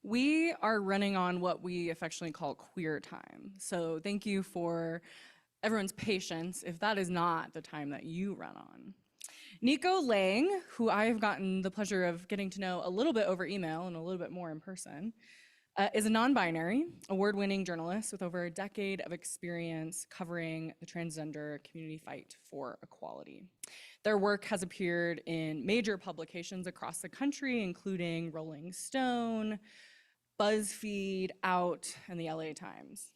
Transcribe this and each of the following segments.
We are running on what we affectionately call queer time. So thank you for everyone's patience if that is not the time that you run on. Nico Lang, who I've gotten the pleasure of getting to know a little bit over email and a little bit more in person, is a non-binary, award-winning journalist with over a decade of experience covering the transgender community fight for equality. Their work has appeared in major publications across the country, including Rolling Stone, BuzzFeed, Out, and the LA Times.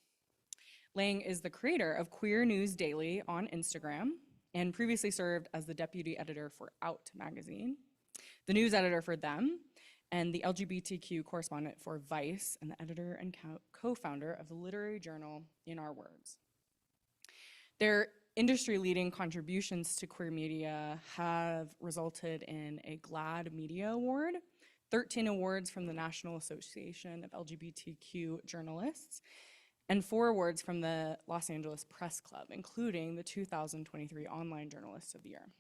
Lang is the creator of Queer News Daily on Instagram and previously served as the deputy editor for Out magazine, the news editor for Them, and the LGBTQ correspondent for Vice, and the editor and co-founder of the literary journal In Our Words. Their industry-leading contributions to queer media have resulted in a GLAAD Media Award, 13 awards from the National Association of LGBTQ Journalists, and 4 awards from the Los Angeles Press Club, including the 2023 Online Journalist of the Year.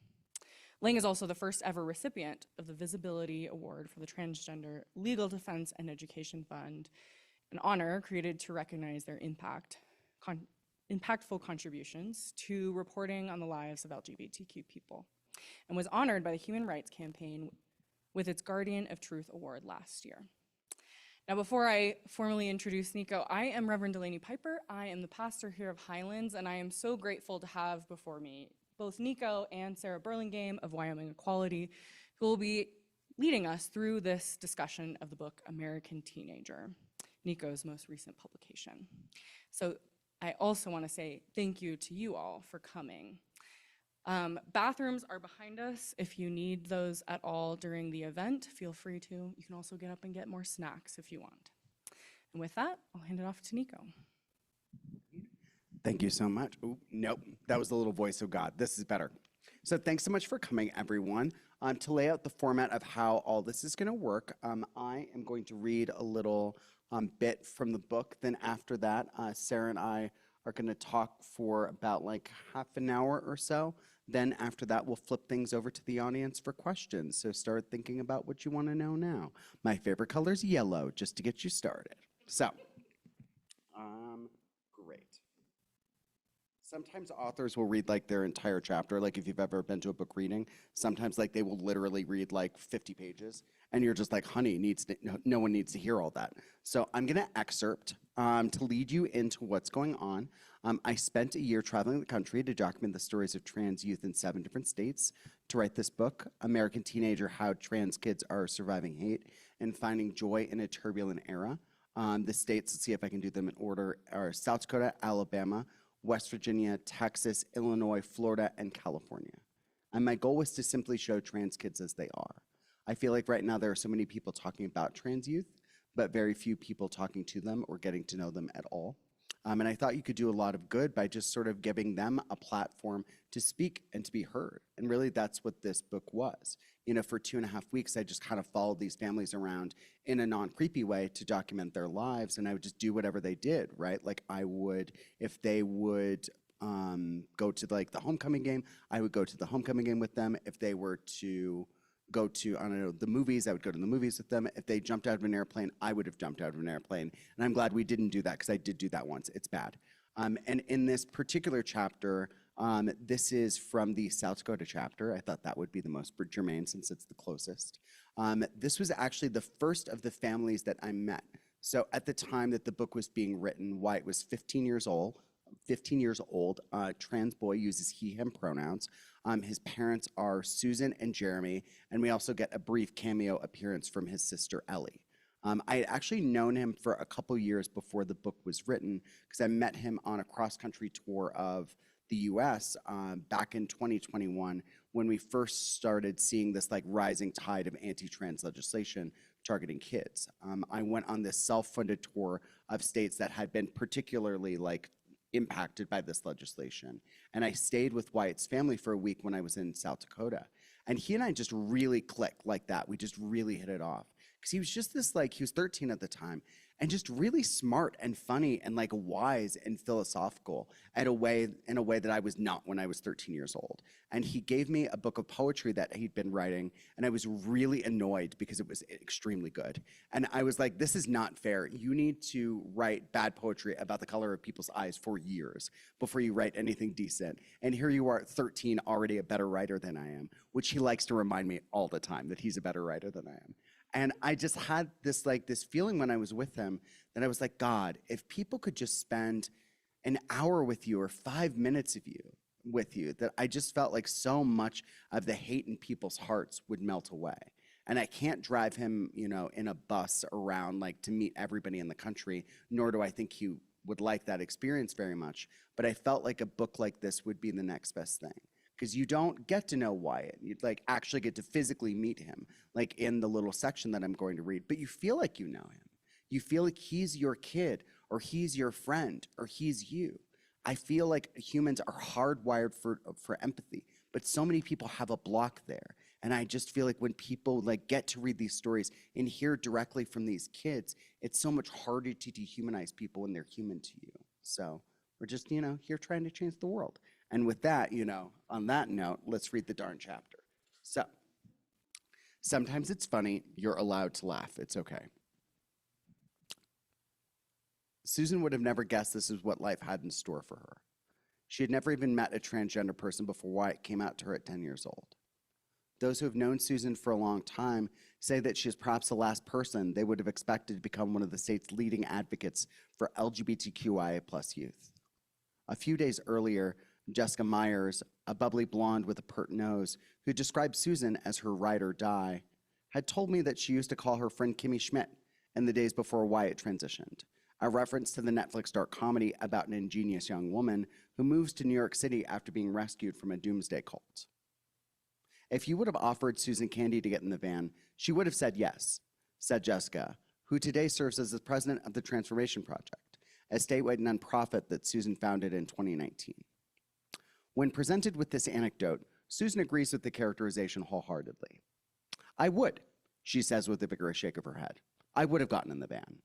Lang is also the first ever recipient of the Visibility Award for the Transgender Legal Defense and Education Fund, an honor created to recognize their impactful contributions to reporting on the lives of LGBTQ people, and was honored by the Human Rights Campaign with its Guardian of Truth Award last year. Now, before I formally introduce Nico, I am Reverend Delaney Piper. I am the pastor here of Highlands, and I am so grateful to have before me both Nico and Sarah Burlingame of Wyoming Equality, who will be leading us through this discussion of the book American Teenager, Nico's most recent publication. So I also want to say thank you to you all for coming. Bathrooms are behind us. If you need those at all during the event, feel free to. You can also get up and get more snacks if you want. And with that, I'll hand it off to Nico. Thank you so much. Ooh, nope, that was the little voice of God. This is better. So thanks so much for coming, everyone. To lay out the format of how all this is going to work, I am going to read a little bit from the book. Then after that, Sarah and I are going to talk for about like half an hour or so. Then after that, we'll flip things over to the audience for questions. So start thinking about what you want to know now. My favorite color is yellow, just to get you started. So, great. Sometimes authors will read like their entire chapter, like if you've ever been to a book reading, sometimes like they will literally read like 50 pages and you're just like, honey, no one needs to hear all that. So I'm gonna excerpt to lead you into what's going on. I spent a year traveling the country to document the stories of trans youth in 7 different states to write this book, American Teenager, How Trans Kids Are Surviving Hate and Finding Joy in a Turbulent Era. The states, let's see if I can do them in order, are South Dakota, Alabama, West Virginia, Texas, Illinois, Florida, and California. And my goal was to simply show trans kids as they are. I feel like right now there are so many people talking about trans youth, but very few people talking to them or getting to know them at all. And I thought you could do a lot of good by just sort of giving them a platform to speak and to be heard. And really that's what this book was. You know, for 2.5 weeks, I just kind of followed these families around in a non-creepy way to document their lives, and I would just do whatever they did, right? Like I would, if they would go to like the homecoming game, I would go to the homecoming game with them. If they were to go to, I don't know, the movies, I would go to the movies with them. If they jumped out of an airplane, I would have jumped out of an airplane. And I'm glad we didn't do that because I did do that once. It's bad. And in this particular chapter, this is from the South Dakota chapter. I thought that would be the most germane since it's the closest. This was actually the first of the families that I met. So at the time that the book was being written, Wyatt was 15 years old, trans boy, uses he, him pronouns. His parents are Susan and Jeremy, and we also get a brief cameo appearance from his sister Ellie. I had actually known him for a couple years before the book was written because I met him on a cross-country tour of the US back in 2021 when we first started seeing this like rising tide of anti-trans legislation targeting kids. I went on this self-funded tour of states that had been particularly like impacted by this legislation. And I stayed with Wyatt's family for a week when I was in South Dakota. And he and I just really clicked like that. We just really hit it off. Because he was just this like, he was 13 at the time. and just really smart and funny and like wise and philosophical in a way that I was not when I was 13 years old. And he gave me a book of poetry that he'd been writing, and I was really annoyed because it was extremely good. And I was like, this is not fair. You need to write bad poetry about the color of people's eyes for years before you write anything decent. And here you are at 13, already a better writer than I am, which he likes to remind me all the time that he's a better writer than I am. And I just had this feeling when I was with him that I was like, God, if people could just spend an hour with you or 5 minutes with you, that I just felt like so much of the hate in people's hearts would melt away. And I can't drive him, in a bus around like to meet everybody in the country, nor do I think he would like that experience very much. But I felt like a book like this would be the next best thing. Because you don't get to know Wyatt. You'd like actually get to physically meet him, like in the little section that I'm going to read, but you feel like you know him. You feel like he's your kid, or he's your friend, or he's you. I feel like humans are hardwired for empathy, but so many people have a block there. And I just feel like when people like get to read these stories and hear directly from these kids, it's so much harder to dehumanize people when they're human to you. So we're just, here trying to change the world. And with that, on that note, let's read the darn chapter. So, sometimes it's funny, you're allowed to laugh, it's okay. Susan would have never guessed this is what life had in store for her. She had never even met a transgender person before Wyatt came out to her at 10 years old. Those who have known Susan for a long time say that she is perhaps the last person they would have expected to become one of the state's leading advocates for LGBTQIA+ youth. A few days earlier, Jessica Myers, a bubbly blonde with a pert nose, who described Susan as her ride or die, had told me that she used to call her friend Kimmy Schmidt in the days before Wyatt transitioned, a reference to the Netflix dark comedy about an ingenious young woman who moves to New York City after being rescued from a doomsday cult. If you would have offered Susan candy to get in the van, she would have said yes, said Jessica, who today serves as the president of the Transformation Project, a statewide nonprofit that Susan founded in 2019. When presented with this anecdote, Susan agrees with the characterization wholeheartedly. I would, she says with a vigorous shake of her head. I would have gotten in the van.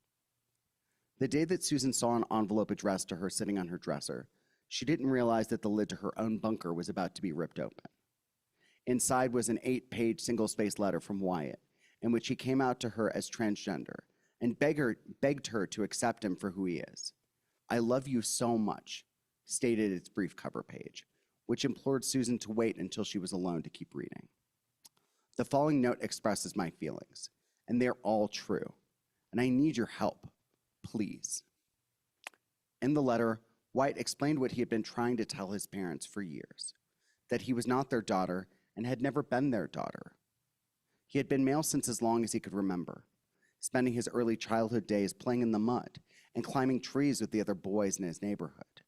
The day that Susan saw an envelope addressed to her sitting on her dresser, she didn't realize that the lid to her own bunker was about to be ripped open. Inside was an 8-page single-spaced letter from Wyatt, in which he came out to her as transgender and begged her to accept him for who he is. I love you so much, stated its brief cover page, which implored Susan to wait until she was alone to keep reading. The following note expresses my feelings, and they're all true, and I need your help, please. In the letter, Wyatt explained what he had been trying to tell his parents for years, that he was not their daughter and had never been their daughter. He had been male since as long as he could remember, spending his early childhood days playing in the mud and climbing trees with the other boys in his neighborhood.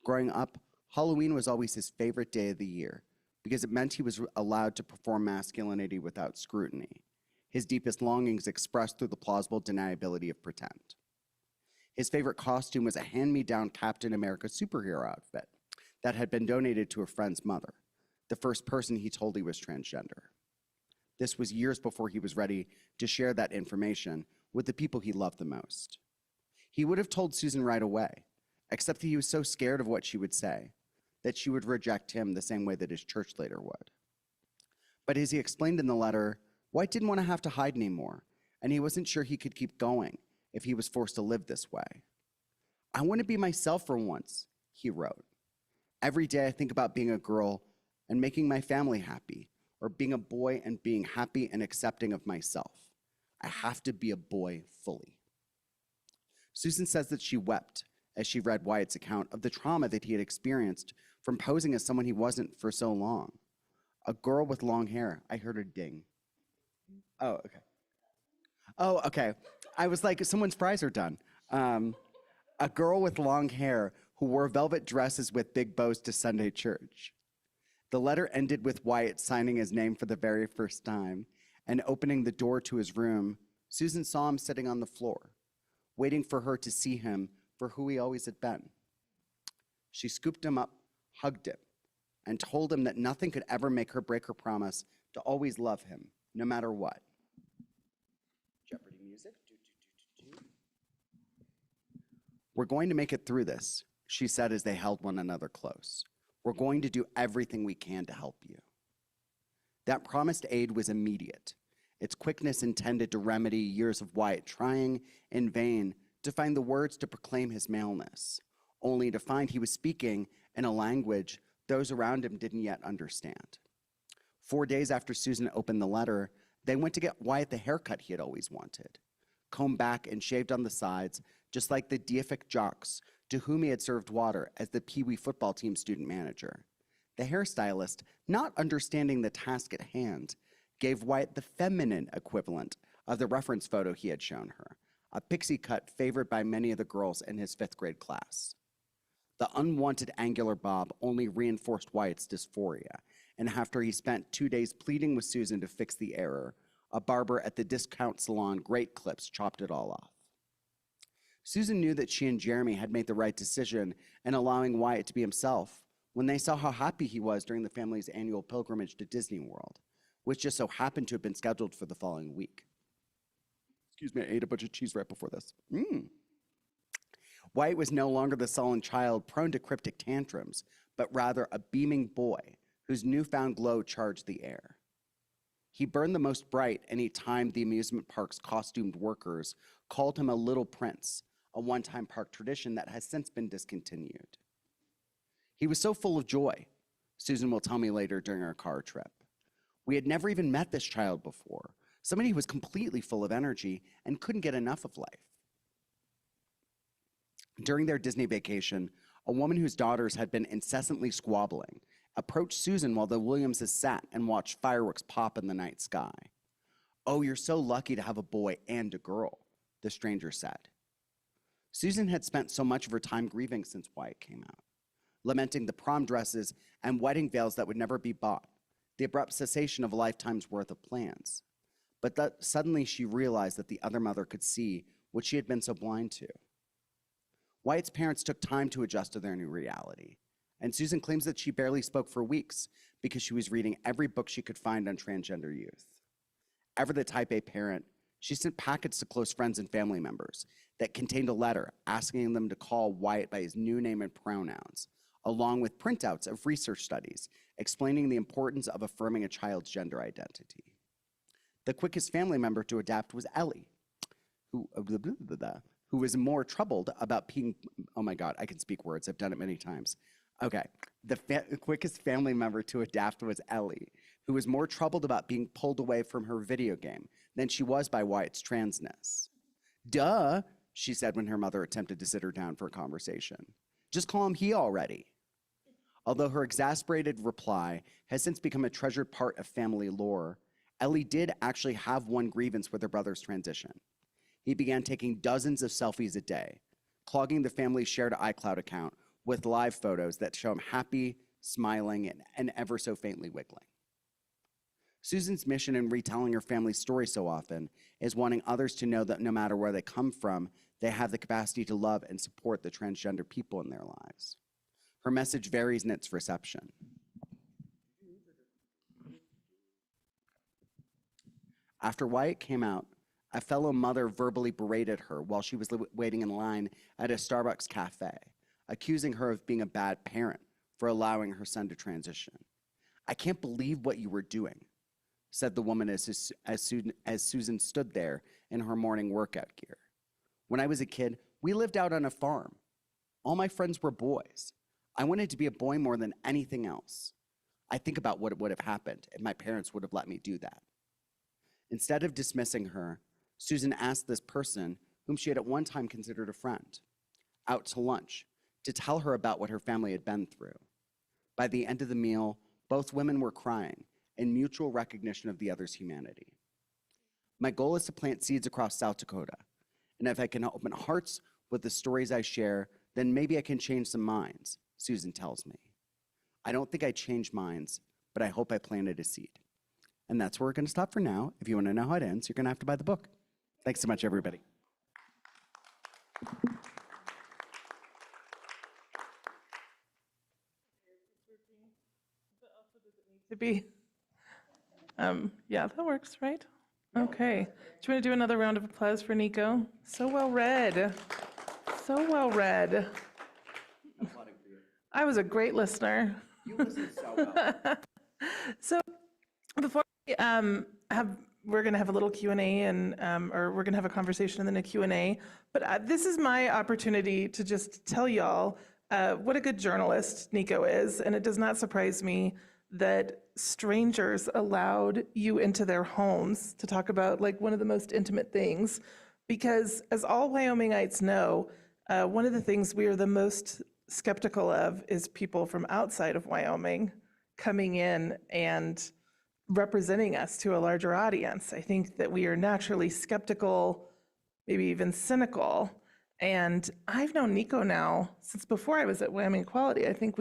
Growing up, Halloween was always his favorite day of the year because it meant he was allowed to perform masculinity without scrutiny, his deepest longings expressed through the plausible deniability of pretend. His favorite costume was a hand-me-down Captain America superhero outfit that had been donated to a friend's mother, the first person he told he was transgender. This was years before he was ready to share that information with the people he loved the most. He would have told Susan right away, except that he was so scared of what she would say, that she would reject him the same way that his church leader would. But as he explained in the letter, White didn't want to have to hide anymore, and he wasn't sure he could keep going if he was forced to live this way. I want to be myself for once, he wrote. Every day I think about being a girl and making my family happy, or being a boy and being happy and accepting of myself. I have to be a boy fully. Susan says that she wept as she read Wyatt's account of the trauma that he had experienced from posing as someone he wasn't for so long. A girl with long hair. I heard a ding. Oh, okay. Oh, okay. I was like, someone's fries are done. A girl with long hair who wore velvet dresses with big bows to Sunday church. The letter ended with Wyatt signing his name for the very first time, and opening the door to his room, Susan saw him sitting on the floor, waiting for her to see him for who he always had been. She scooped him up, hugged him, and told him that nothing could ever make her break her promise to always love him, no matter what. Jeopardy music. "We're going to make it through this," she said as they held one another close. "We're going to do everything we can to help you." That promised aid was immediate, its quickness intended to remedy years of Wyatt trying in vain to find the words to proclaim his maleness, only to find he was speaking in a language those around him didn't yet understand. 4 days after Susan opened the letter, they went to get Wyatt the haircut he had always wanted, combed back and shaved on the sides, just like the deific jocks to whom he had served water as the Pee Wee football team student manager. The hairstylist, not understanding the task at hand, gave Wyatt the feminine equivalent of the reference photo he had shown her, a pixie cut favored by many of the girls in his 5th grade class. The unwanted angular bob only reinforced Wyatt's dysphoria, and after he spent 2 days pleading with Susan to fix the error, a barber at the discount salon Great Clips chopped it all off. Susan knew that she and Jeremy had made the right decision in allowing Wyatt to be himself when they saw how happy he was during the family's annual pilgrimage to Disney World, which just so happened to have been scheduled for the following week. Excuse me, I ate a bunch of cheese right before this. Wyatt was no longer the sullen child prone to cryptic tantrums, but rather a beaming boy whose newfound glow charged the air. He burned the most bright any time the amusement park's costumed workers called him a little prince, a one-time park tradition that has since been discontinued. He was so full of joy, Susan will tell me later during our car trip. We had never even met this child before, somebody who was completely full of energy and couldn't get enough of life. During their Disney vacation, a woman whose daughters had been incessantly squabbling approached Susan while the Williamses sat and watched fireworks pop in the night sky. "Oh, you're so lucky to have a boy and a girl," the stranger said. Susan had spent so much of her time grieving since Wyatt came out, lamenting the prom dresses and wedding veils that would never be bought, the abrupt cessation of a lifetime's worth of plans. But that suddenly she realized that the other mother could see what she had been so blind to. Wyatt's parents took time to adjust to their new reality, and Susan claims that she barely spoke for weeks because she was reading every book she could find on transgender youth. Ever the type A parent, she sent packets to close friends and family members that contained a letter asking them to call Wyatt by his new name and pronouns, along with printouts of research studies explaining the importance of affirming a child's gender identity. The quickest family member to adapt was Ellie, who was more troubled about being, oh my God, I can speak words, I've done it many times. Okay, the quickest family member to adapt was Ellie, who was more troubled about being pulled away from her video game than she was by Wyatt's transness. "Duh," she said when her mother attempted to sit her down for a conversation. "Just call him he already." Although her exasperated reply has since become a treasured part of family lore, Ellie did actually have one grievance with her brother's transition. He began taking dozens of selfies a day, clogging the family's shared iCloud account with live photos that show him happy, smiling, and ever so faintly wiggling. Susan's mission in retelling her family's story so often is wanting others to know that no matter where they come from, they have the capacity to love and support the transgender people in their lives. Her message varies in its reception. After Wyatt came out, a fellow mother verbally berated her while she was waiting in line at a Starbucks cafe, accusing her of being a bad parent for allowing her son to transition. "I can't believe what you were doing," said the woman as Susan stood there in her morning workout gear. "When I was a kid, we lived out on a farm. All my friends were boys. I wanted to be a boy more than anything else. I think about what would have happened if my parents would have let me do that." Instead of dismissing her, Susan asked this person, whom she had at one time considered a friend, out to lunch to tell her about what her family had been through. By the end of the meal, both women were crying in mutual recognition of the other's humanity. "My goal is to plant seeds across South Dakota, and if I can open hearts with the stories I share, then maybe I can change some minds," Susan tells me. "I don't think I changed minds, but I hope I planted a seed." And that's where we're going to stop for now. If you want to know how it ends, you're going to have to buy the book. Thanks so much, everybody. To be. Yeah, that works, right? Okay. Do you want to do another round of applause for Nico? So well read. So well read. I was a great listener. You listen so well. So before we we're going to have a little Q&A or we're going to have a conversation and then a Q&A. But this is my opportunity to just tell y'all what a good journalist Nico is. And it does not surprise me that strangers allowed you into their homes to talk about like one of the most intimate things. Because as all Wyomingites know, one of the things we are the most skeptical of is people from outside of Wyoming coming in and representing us to a larger audience. I think that we are naturally skeptical, maybe even cynical. And I've known Nico now since before I was at Wyoming Equality. I think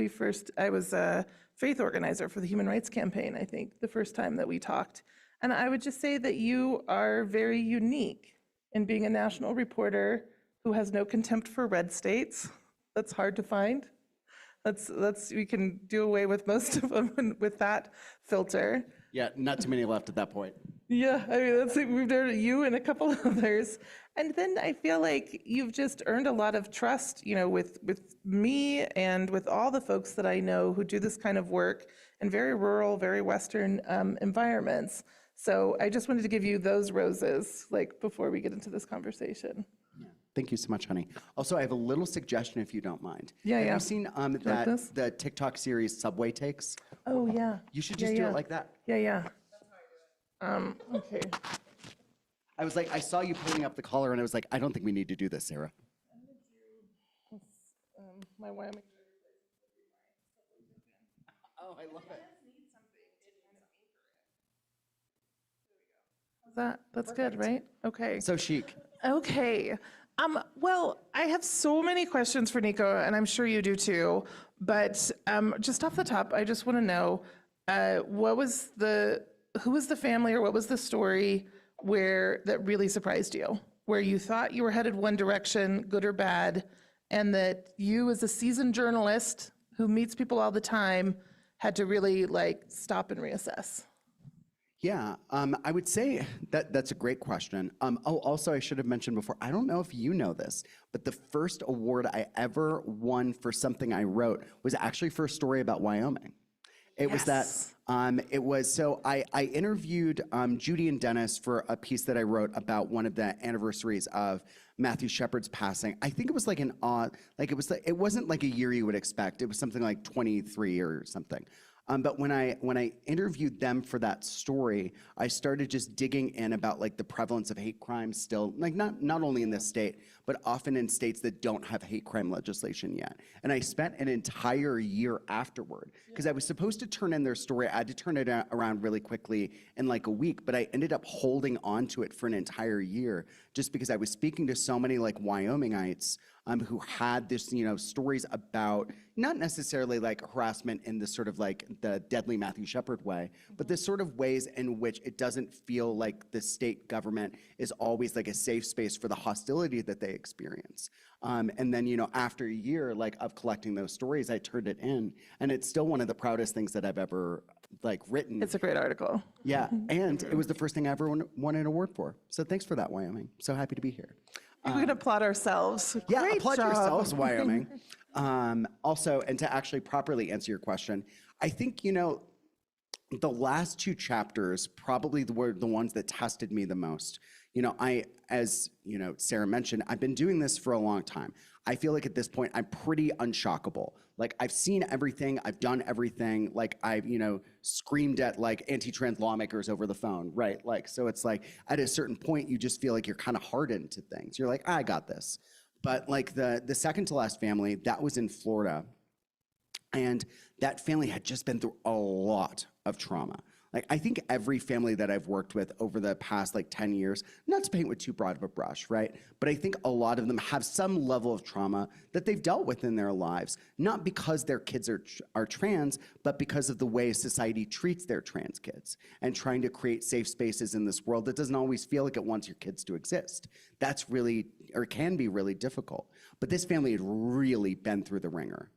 I was a faith organizer for the Human Rights Campaign, I think, the first time that we talked. And I would just say that you are very unique in being a national reporter who has no contempt for red states. That's hard to find. We can do away with most of them with that filter. Yeah, not too many left at that point. Yeah, I mean, that's like we've done you and a couple others. And then I feel like you've just earned a lot of trust, with me and with all the folks that I know who do this kind of work in very rural, very Western environments. So I just wanted to give you those roses, like before we get into this conversation. Thank you so much, honey. Also, I have a little suggestion if you don't mind. Yeah, have yeah. you seen the TikTok series Subway Takes? Oh, yeah. You should just do it like that. Yeah, yeah. Okay. I was like, I saw you pulling up the collar, and I was like, I don't think we need to do this, Sarah. My Wyoming. Oh, I love it. That's good, right? Okay. So chic. Okay. Well, I have so many questions for Nico, and I'm sure you do too. But just off the top, I just want to know, who was the family, or what was the story that really surprised you, where you thought you were headed one direction, good or bad, and that you, as a seasoned journalist who meets people all the time, had to really stop and reassess? Yeah, I would say that's a great question. Also, I should have mentioned before, I don't know if you know this, but the first award I ever won for something I wrote was actually for a story about Wyoming. It was that, so I interviewed Judy and Dennis for a piece that I wrote about one of the anniversaries of Matthew Shepard's passing. I think it was like it wasn't like a year you would expect. It was something like 23 or something. But when I interviewed them for that story, I started just digging in about the prevalence of hate crimes still, not only in this state, but often in states that don't have hate crime legislation yet. And I spent an entire year afterward, because I was supposed to turn in their story. I had to turn it around really quickly in a week, but I ended up holding on to it for an entire year, just because I was speaking to so many Wyomingites who had this, stories about not necessarily harassment in the sort of the deadly Matthew Shepard way, but the sort of ways in which it doesn't feel like the state government is always a safe space for the hostility that they experience. And then, after a year of collecting those stories, I turned it in, and it's still one of the proudest things that I've ever written. It's a great article. Yeah, and it was the first thing I ever won an award for. So thanks for that, Wyoming. So happy to be here. We can applaud ourselves. Yeah, Great applaud job. yourselves, Wyoming. Also, and to actually properly answer your question, I think, the last two chapters probably were the ones that tested me the most. As Sarah mentioned, I've been doing this for a long time. I feel like at this point, I'm pretty unshockable. I've seen everything, I've done everything. I've, screamed at anti-trans lawmakers over the phone, right? So it's at a certain point, you just feel like you're kind of hardened to things. You're like, I got this. But the second to last family, that was in Florida. And that family had just been through a lot of trauma. I think every family that I've worked with over the past 10 years, not to paint with too broad of a brush, right? But I think a lot of them have some level of trauma that they've dealt with in their lives, not because their kids are trans, but because of the way society treats their trans kids and trying to create safe spaces in this world that doesn't always feel like it wants your kids to exist. That's really, or can be really difficult. But this family had really been through the ringer.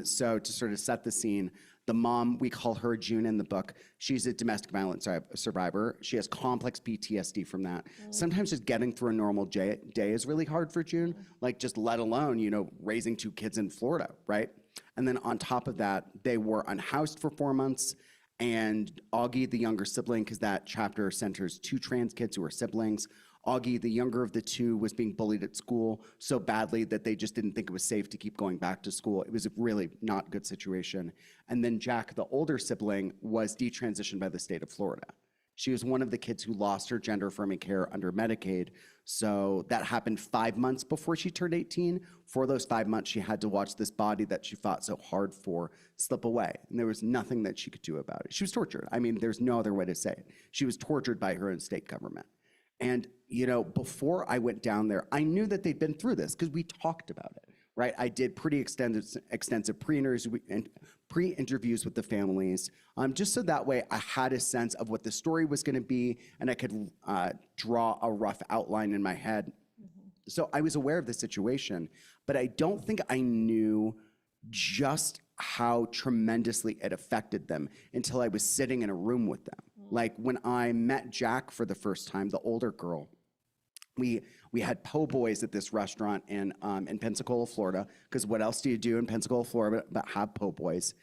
So to sort of set the scene, The mom, we call her June in the book. She's a domestic violence survivor. She has complex PTSD from that. Sometimes just getting through a normal day is really hard for June, like just let alone, raising 2 kids in Florida, right? And then on top of that, they were unhoused for 4 months. And Augie, the younger sibling, because that chapter centers 2 trans kids who are siblings. Augie, the younger of the 2, was being bullied at school so badly that they just didn't think it was safe to keep going back to school. It was a really not good situation. And then Jack, the older sibling, was detransitioned by the state of Florida. She was one of the kids who lost her gender-affirming care under Medicaid. So that happened 5 months before she turned 18. For those 5 months, she had to watch this body that she fought so hard for slip away. And there was nothing that she could do about it. She was tortured. I mean, there's no other way to say it. She was tortured by her own state government. And, before I went down there, I knew that they'd been through this because we talked about it, right? I did pretty extensive pre-interviews with the families, just so that way I had a sense of what the story was going to be and I could draw a rough outline in my head. So I was aware of the situation, but I don't think I knew just how tremendously it affected them until I was sitting in a room with them. Like when I met Jack for the first time, the older girl, we had po' boys at this restaurant in Pensacola, Florida, because what else do you do in Pensacola, Florida, but have po' boys?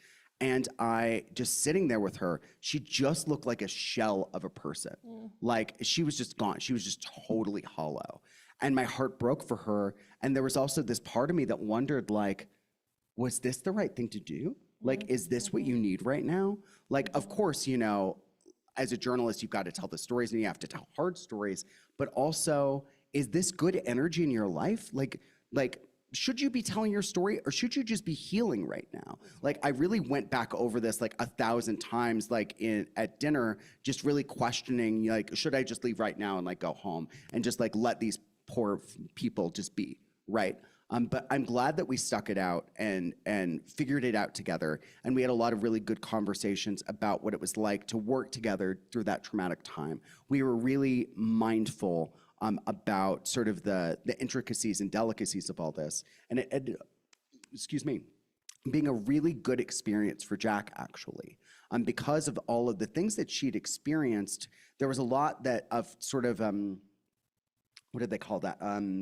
And I just sitting there with her, she just looked like a shell of a person. Like she was just gone. She was just totally hollow. And my heart broke for her. And there was also this part of me that wondered, like, was this the right thing to do? Like, is this what you need right now? Like, of course, as a journalist, you've got to tell the stories and you have to tell hard stories, but also, is this good energy in your life? Like, should you be telling your story or should you just be healing right now? Like, I really went back over this like 1,000 times, like at dinner, just really questioning, like, should I just leave right now and like go home and just like let these poor people just be, right? But I'm glad that we stuck it out and figured it out together. And we had a lot of really good conversations about what it was like to work together through that traumatic time. We were really mindful about sort of the intricacies and delicacies of all this. And it ended up, being a really good experience for Jack, actually. Because of all of the things that she'd experienced, there was a lot of sort of, what did they call that?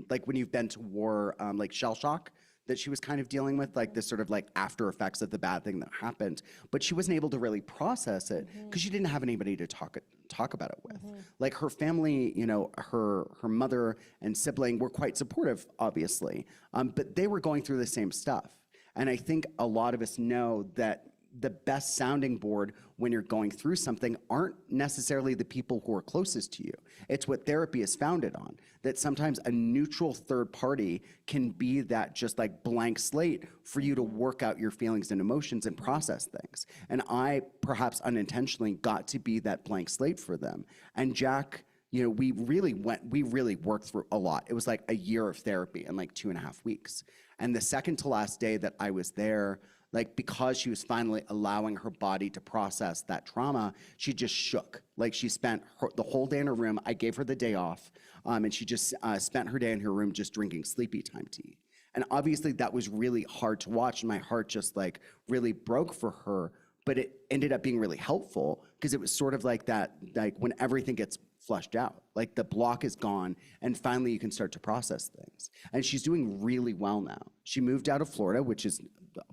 Like when you've been to war, like shell shock that she was kind of dealing with, like this sort of like after effects of the bad thing that happened. But she wasn't able to really process it because she didn't have anybody to talk about it with. Like her family, her mother and sibling were quite supportive, obviously, but they were going through the same stuff. And I think a lot of us know that the best sounding board when you're going through something aren't necessarily the people who are closest to you. It's what therapy is founded on, that sometimes a neutral third party can be that just like blank slate for you to work out your feelings and emotions and process things. And I, perhaps unintentionally, got to be that blank slate for them. And Jack, we really worked through a lot. It was like a year of therapy in like 2.5 weeks. And the second to last day that I was there, like because she was finally allowing her body to process that trauma, she just shook. Like she spent the whole day in her room. I gave her the day off, and she just spent her day in her room just drinking sleepy time tea. And obviously that was really hard to watch, and my heart just like really broke for her. But it ended up being really helpful because it was sort of like that, like when everything gets flushed out, like the block is gone and finally you can start to process things. And she's doing really well now. She moved out of Florida, which is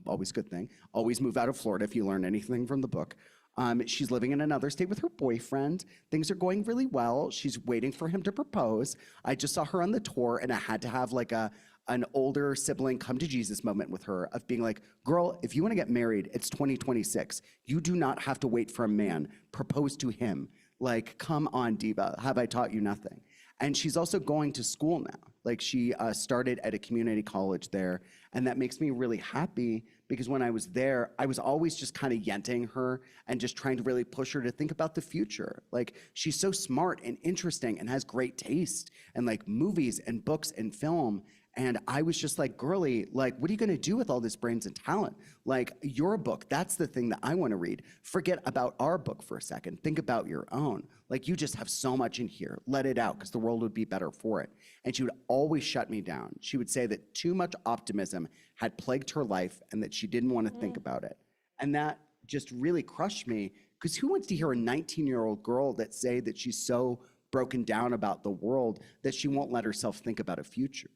always a good thing. Always move out of Florida if you learn anything from the book. She's living in another state with her boyfriend. Things are going really well. She's waiting for him to propose. I just saw her on the tour and I had to have like an older sibling come to Jesus moment with her of being like, girl, if you want to get married, it's 2026. You do not have to wait for a man. Propose to him. Like, come on, diva, have I taught you nothing? And she's also going to school now. Like she started at a community college there. And that makes me really happy because when I was there, I was always just kind of yenting her and just trying to really push her to think about the future. Like she's so smart and interesting and has great taste and like movies and books and film. And I was just like, girly, like, what are you gonna do with all this brains and talent? Like, your book, that's the thing that I wanna read. Forget about our book for a second. Think about your own. Like, you just have so much in here. Let it out, because the world would be better for it. And she would always shut me down. She would say that too much optimism had plagued her life and that she didn't wanna think about it. And that just really crushed me, because who wants to hear a 19-year-old girl that say that she's so broken down about the world that she won't let herself think about a future?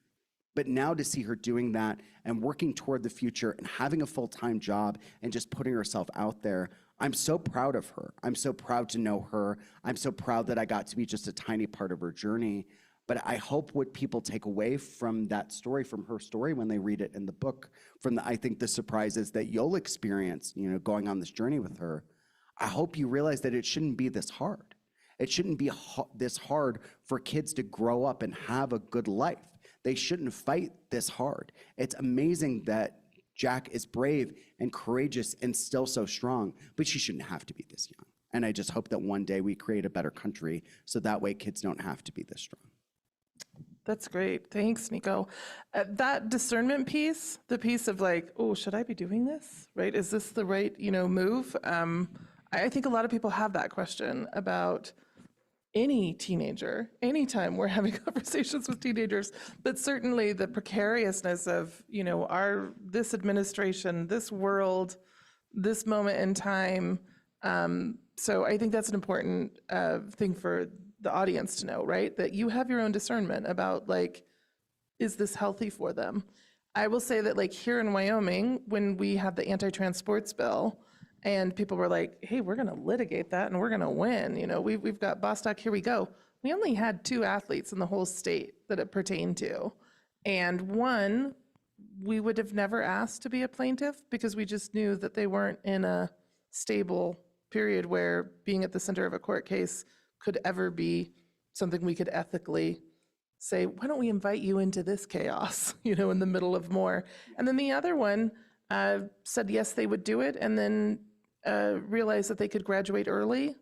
But now to see her doing that and working toward the future and having a full-time job and just putting herself out there, I'm so proud of her. I'm so proud to know her. I'm so proud that I got to be just a tiny part of her journey. But I hope what people take away from that story, from her story, when they read it in the book, I think the surprises that you'll experience, going on this journey with her, I hope you realize that it shouldn't be this hard. It shouldn't be this hard for kids to grow up and have a good life. They shouldn't fight this hard. It's amazing that Jack is brave and courageous and still so strong, but she shouldn't have to be this young. And I just hope that one day we create a better country so that way kids don't have to be this strong. That's great. Thanks, Nico. That discernment piece, the piece of like, oh, should I be doing this? Right? Is this the right, move? I think a lot of people have that question about any teenager, anytime we're having conversations with teenagers, but certainly the precariousness of, this administration, this world, this moment in time. So I think that's an important thing for the audience to know, right? That you have your own discernment about like, is this healthy for them? I will say that like here in Wyoming, when we had the anti-trans sports bill, and people were like, hey, we're going to litigate that and we're going to win. We've got Bostock, here we go. We only had 2 athletes in the whole state that it pertained to. And one, we would have never asked to be a plaintiff because we just knew that they weren't in a stable period where being at the center of a court case could ever be something we could ethically say, why don't we invite you into this chaos, in the middle of more. And then the other one said yes, they would do it, and then realized that they could graduate early,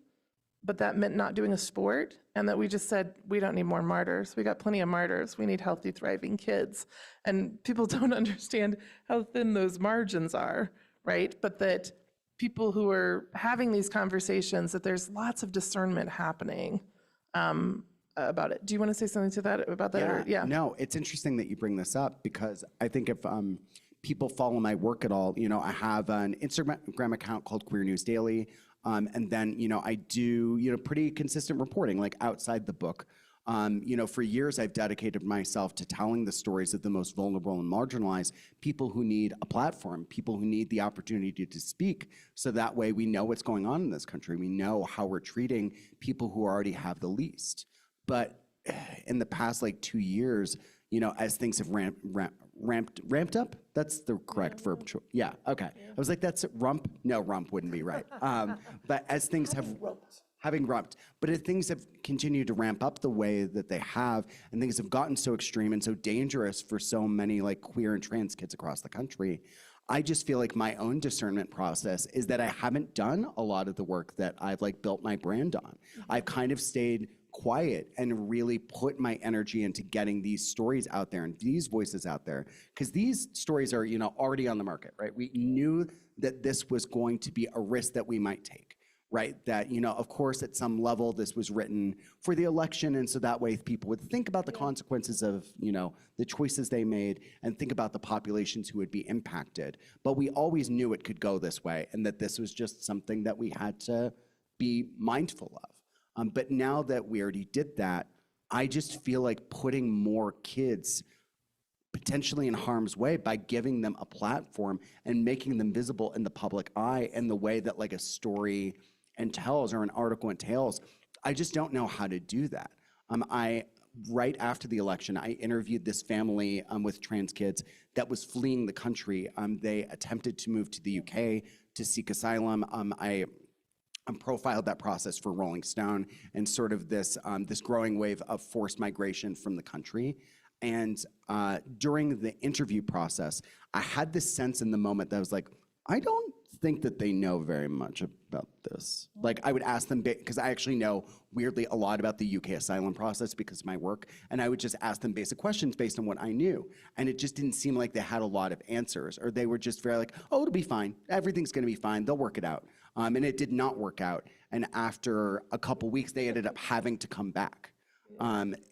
but that meant not doing a sport, and that we just said, we don't need more martyrs. We got plenty of martyrs. We need healthy, thriving kids. And people don't understand how thin those margins are, right? But that people who are having these conversations, that there's lots of discernment happening about it. Do you want to say something to that about that? Yeah. No, it's interesting that you bring this up, because I think if people follow my work at all, I have an Instagram account called Queer News Daily, and then I do pretty consistent reporting like outside the book. For years I've dedicated myself to telling the stories of the most vulnerable and marginalized, people who need a platform, people who need the opportunity to speak, so that way we know what's going on in this country. We know how we're treating people who already have the least. But in the past 2 years, as things have ramped up, that's the correct verb choice. Yeah, okay. I was like, that's rump? No, rump wouldn't be right. But as things having rumped, but if things have continued to ramp up the way that they have, and things have gotten so extreme and so dangerous for so many queer and trans kids across the country, I just feel like my own discernment process is that I haven't done a lot of the work that I've built my brand on. I've kind of stayed quiet and really put my energy into getting these stories out there and these voices out there, because these stories are already on the market, right? We knew that this was going to be a risk that we might take, right? That of course at some level this was written for the election, and so that way people would think about the consequences of the choices they made and think about the populations who would be impacted. But we always knew it could go this way, and that this was just something that we had to be mindful of. But now that we already did that, I just feel like putting more kids potentially in harm's way by giving them a platform and making them visible in the public eye in the way that a story entails or an article entails, I just don't know how to do that. Right after the election, I interviewed this family with trans kids that was fleeing the country. They attempted to move to the UK to seek asylum. I profiled that process for Rolling Stone and sort of this growing wave of forced migration from the country. And during the interview process, I had this sense in the moment that I was like, I don't think that they know very much about this. I would ask them, because I actually know weirdly a lot about the UK asylum process because of my work, and I would just ask them basic questions based on what I knew. And it just didn't seem like they had a lot of answers, or they were just very oh, it'll be fine. Everything's gonna be fine. They'll work it out. And it did not work out. And after a couple weeks, they ended up having to come back.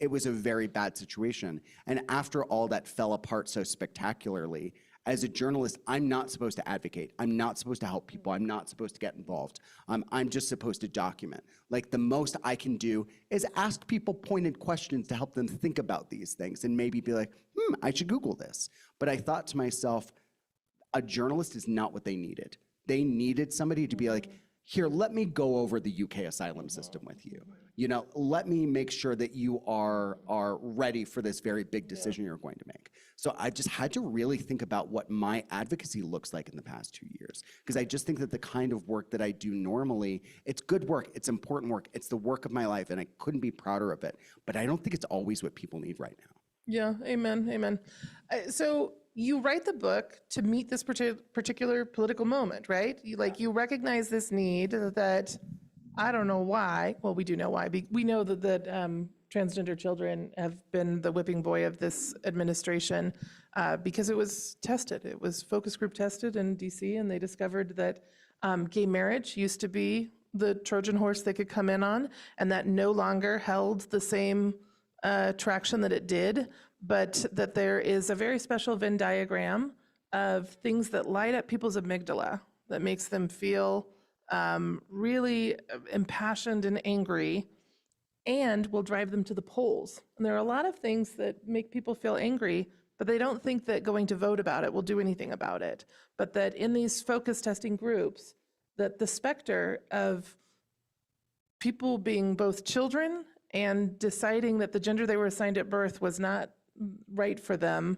It was a very bad situation. And after all that fell apart so spectacularly, as a journalist, I'm not supposed to advocate. I'm not supposed to help people. I'm not supposed to get involved. I'm just supposed to document. Like, the most I can do is ask people pointed questions to help them think about these things and maybe be like, I should Google this. But I thought to myself, a journalist is not what they needed. They needed somebody to be like, here, let me go over the UK asylum system with you. You know, let me make sure that you are ready for this very big decision you're going to make. So I just had to really think about what my advocacy looks like in the past 2 years. Because I just think that the kind of work that I do normally, it's good work, it's important work, it's the work of my life, and I couldn't be prouder of it. But I don't think it's always what people need right now. Yeah, amen, amen. So you write the book to meet this particular political moment, right? You recognize this need that, I don't know why, well, we do know why. We know that transgender children have been the whipping boy of this administration because it was tested. It was focus group tested in DC, and they discovered that gay marriage used to be the Trojan horse they could come in on, and that no longer held the same traction that it did, but that there is a very special Venn diagram of things that light up people's amygdala, that makes them feel really impassioned and angry, and will drive them to the polls. And there are a lot of things that make people feel angry, but they don't think that going to vote about it will do anything about it. But that in these focus testing groups, that the specter of people being both children and deciding that the gender they were assigned at birth was not right for them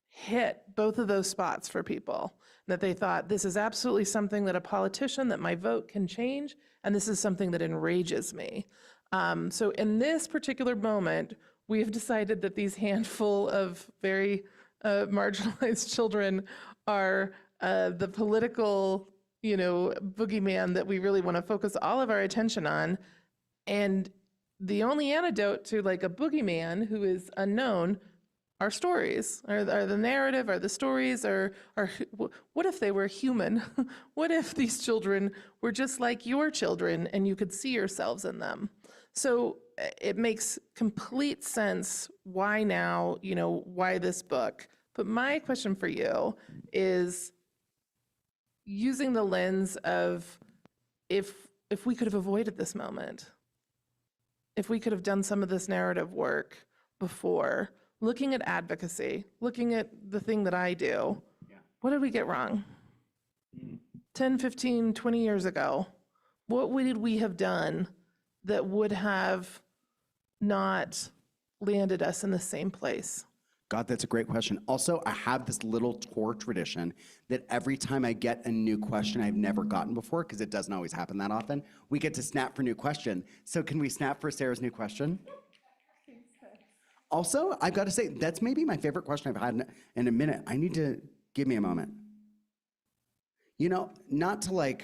hit both of those spots for people. That they thought, this is absolutely something that a politician, that my vote can change, and this is something that enrages me. So in this particular moment, we have decided that these handful of very marginalized children are the political, boogeyman that we really want to focus all of our attention on. And the only antidote to like a boogeyman who is unknown are stories, are the narrative, are the stories, are what if they were human? What if these children were just like your children and you could see yourselves in them? So it makes complete sense why now, why this book. But my question for you is, using the lens of if we could have avoided this moment, if we could have done some of this narrative work before, looking at advocacy, looking at the thing that I do, what did we get wrong? 10, 15, 20 years ago, what would we have done that would have not landed us in the same place? God, that's a great question. Also, I have this little tour tradition that every time I get a new question I've never gotten before, because it doesn't always happen that often, we get to snap for new question. So can we snap for Sarah's new question? Also, I've got to say, that's maybe my favorite question I've had in a minute. I need to give me a moment. Not to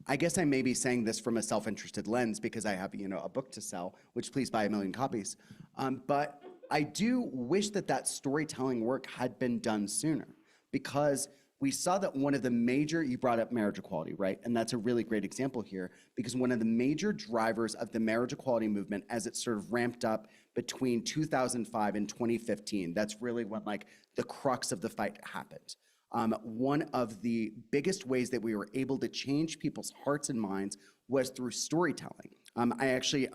I guess I may be saying this from a self-interested lens because I have, a book to sell, which please buy 1 million copies. But I do wish that storytelling work had been done sooner, because we saw that one of the major, you brought up marriage equality, right? And that's a really great example here, because one of the major drivers of the marriage equality movement as it sort of ramped up between 2005 and 2015, that's really when the crux of the fight happened. One of the biggest ways that we were able to change people's hearts and minds was through storytelling. I actually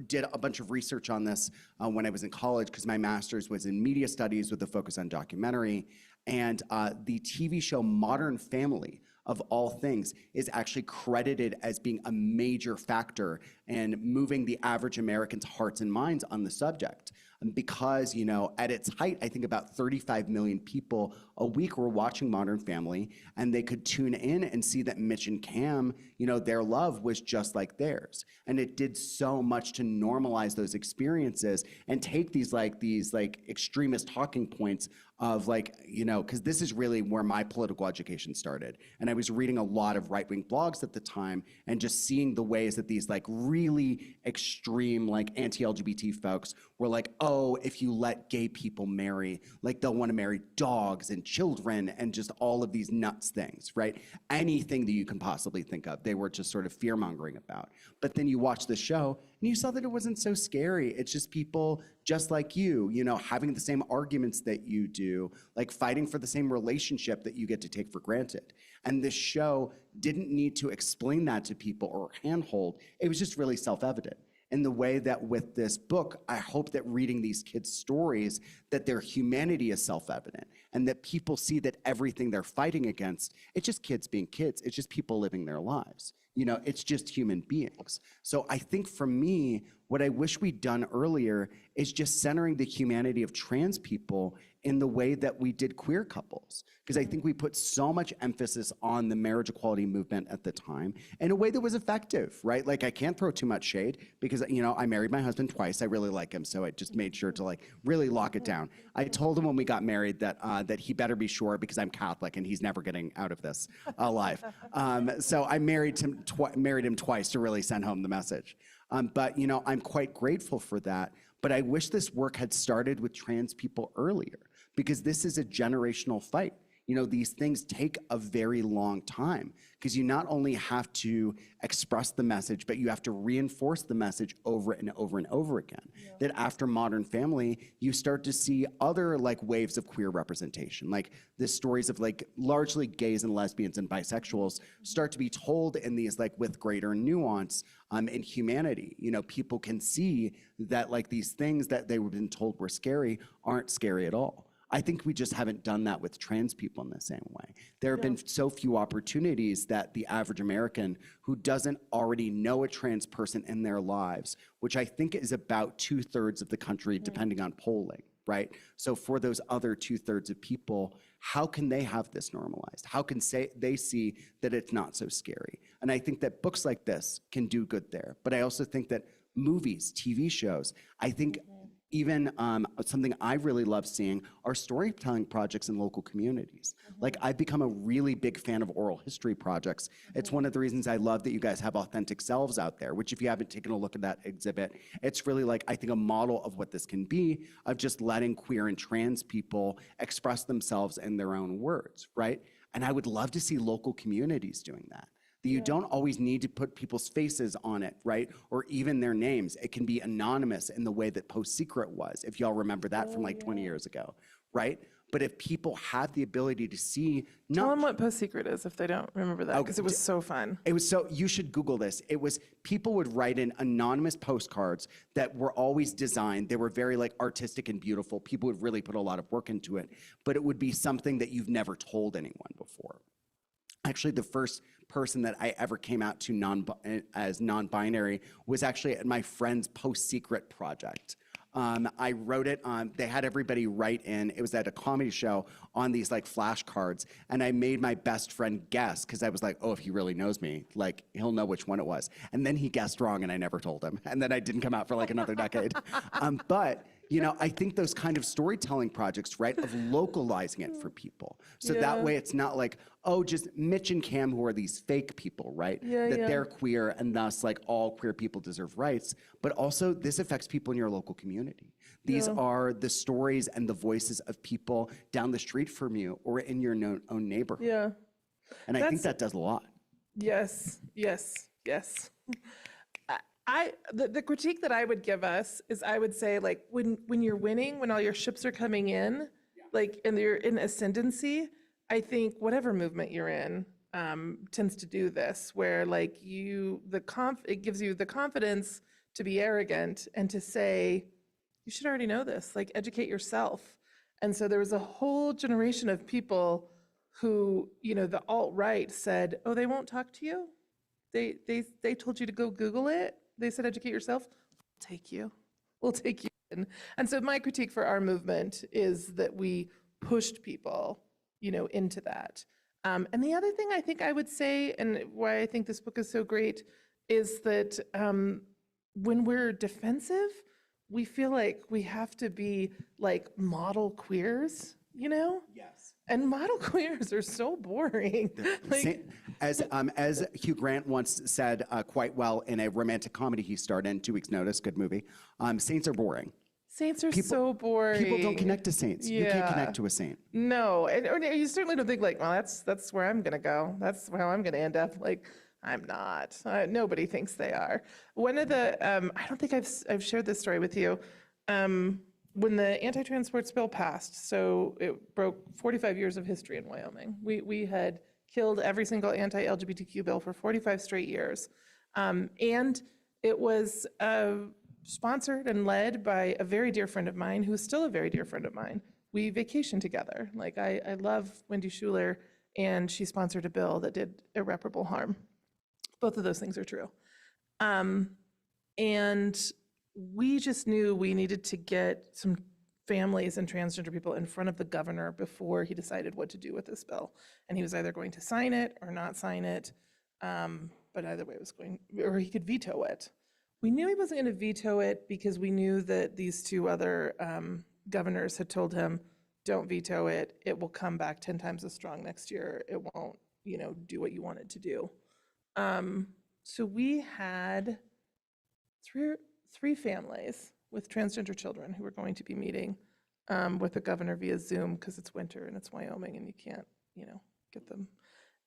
did a bunch of research on this when I was in college, because my master's was in media studies with a focus on documentary. And the TV show Modern Family, of all things, is actually credited as being a major factor in moving the average American's hearts and minds on the subject. Because, at its height, I think about 35 million people a week were watching Modern Family, and they could tune in and see that Mitch and Cam, their love was just like theirs. And it did so much to normalize those experiences and take these extremist talking points of because this is really where my political education started. And I was reading a lot of right-wing blogs at the time and just seeing the ways that these really extreme anti-LGBT folks were oh, if you let gay people marry, they'll want to marry dogs and children and just all of these nuts things, right? Anything that you can possibly think of, they were just sort of fear-mongering about. But then you watch the show and you saw that it wasn't so scary. It's just people just like you know, having the same arguments that you do, like fighting for the same relationship that you get to take for granted. And this show didn't need to explain that to people or handhold. It was just really self-evident. In the way that with this book, I hope that reading these kids' stories, that their humanity is self-evident and that people see that everything they're fighting against, it's just kids being kids. It's just people living their lives. You know, it's just human beings. So I think for me, what I wish we'd done earlier is just centering the humanity of trans people in the way that we did queer couples. Because I think we put so much emphasis on the marriage equality movement at the time in a way that was effective, right? Like I can't throw too much shade because, you know, I married my husband twice. I really like him. So I just made sure to like really lock it down. I told him when we got married that that he better be sure because I'm Catholic and he's never getting out of this alive. So I married him twice to really send home the message. But, you know, I'm quite grateful for that. But I wish this work had started with trans people earlier because this is a generational fight. You know, these things take a very long time because you not only have to express the message, but you have to reinforce the message over and over and over again. Yeah. That after Modern Family, you start to see other like waves of queer representation, like the stories of like largely gays and lesbians and bisexuals start to be told in these like with greater nuance and humanity. You know, people can see that like these things that they were been told were scary aren't scary at all. I think we just haven't done that with trans people in the same way. There have been so few opportunities that the average American who doesn't already know a trans person in their lives, which I think is about 2/3 of the country, depending on polling, right? So for those other 2/3 of people, how can they have this normalized? How can they see that it's not so scary? And I think that books like this can do good there. But I also think that movies, TV shows, I think even something I really love seeing are storytelling projects in local communities. Like I've become a really big fan of oral history projects. It's one of the reasons I love that you guys have Authentic Selves out there, which if you haven't taken a look at that exhibit, it's really like, I think a model of what this can be, of just letting queer and trans people express themselves in their own words, right? And I would love to see local communities doing that. You don't always need to put people's faces on it, right? Or even their names. It can be anonymous in the way that Post Secret was, if y'all remember that from like 20 years ago, right? But if people have the ability to see, tell them what Post Secret is if they don't remember that, because it was so fun. It was so, you should Google this. It was, people would write in anonymous postcards that were always designed. They were very like artistic and beautiful. People would really put a lot of work into it, but it would be something that you've never told anyone before. Actually, the first person that I ever came out to as non-binary was actually at my friend's Post Secret project. I wrote it on, they had everybody write in, it was at a comedy show on these like flashcards, and I made my best friend guess, because I was like, oh, if he really knows me, like he'll know which one it was. And then he guessed wrong and I never told him. And then I didn't come out for like another decade. But you know, I think those kind of storytelling projects, right, of localizing it for people. So that way it's not like, oh, just Mitch and Cam who are these fake people, right? That they're queer and thus like all queer people deserve rights. But also this affects people in your local community. These are the stories and the voices of people down the street from you or in your own neighborhood. Yeah. And I think that does a lot. Yes, yes, yes. The critique that I would give us is I would say, like, when you're winning, when all your ships are coming in, like, and you're in ascendancy, I think whatever movement you're in tends to do this, where like it gives you the confidence to be arrogant and to say, you should already know this, like educate yourself. And so there was a whole generation of people who, you know, the alt-right said, oh, they won't talk to you? They told you to go Google it? They said, educate yourself. We'll take you in. And so my critique for our movement is that we pushed people, you know, into that. And the other thing I think I would say, and why I think this book is so great, is that when we're defensive, we feel like we have to be like model queers, you know? Yes. And model queers are so boring. Like, as Hugh Grant once said quite well in a romantic comedy he starred in, 2 Weeks Notice, good movie, saints are boring. Saints are so boring. People don't connect to saints. You can't connect to a saint. No, and you certainly don't think like, well, that's where I'm gonna go. That's how I'm gonna end up. Like, I'm not. Nobody thinks they are. One of the, I don't think I've shared this story with you. When the anti-trans bill passed, so it broke 45 years of history in Wyoming. We had killed every single anti-LGBTQ bill for 45 straight years. And it was sponsored and led by a very dear friend of mine, who's still a very dear friend of mine. We vacationed together. Like, I love Wendy Schuler, and she sponsored a bill that did irreparable harm. Both of those things are true. And we just knew we needed to get some families and transgender people in front of the governor before he decided what to do with this bill. And he was either going to sign it or not sign it, but either way it was going, or he could veto it. We knew he wasn't going to veto it because we knew that these two other governors had told him, don't veto it, it will come back 10 times as strong next year. It won't, do what you want it to do. So we had three families with transgender children who were going to be meeting with the governor via Zoom because it's winter and it's Wyoming and you can't, get them.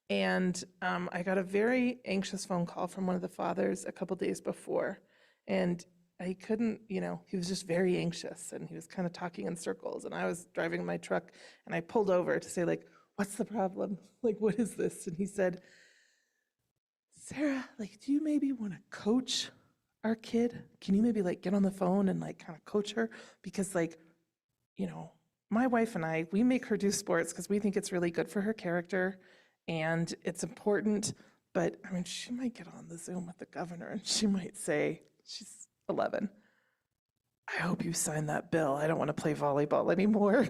And I got a very anxious phone call from one of the fathers a couple days before, and I couldn't, he was just very anxious and he was kind of talking in circles, and I was driving my truck and I pulled over to say, like, what's the problem? Like, what is this? And he said, Sarah, like, do you maybe want to coach our kid? Can you maybe like get on the phone and like kind of coach her? Because like, my wife and I, we make her do sports because we think it's really good for her character and it's important. But I mean, she might get on the Zoom with the governor and she might say, she's 11, I hope you sign that bill. I don't want to play volleyball anymore.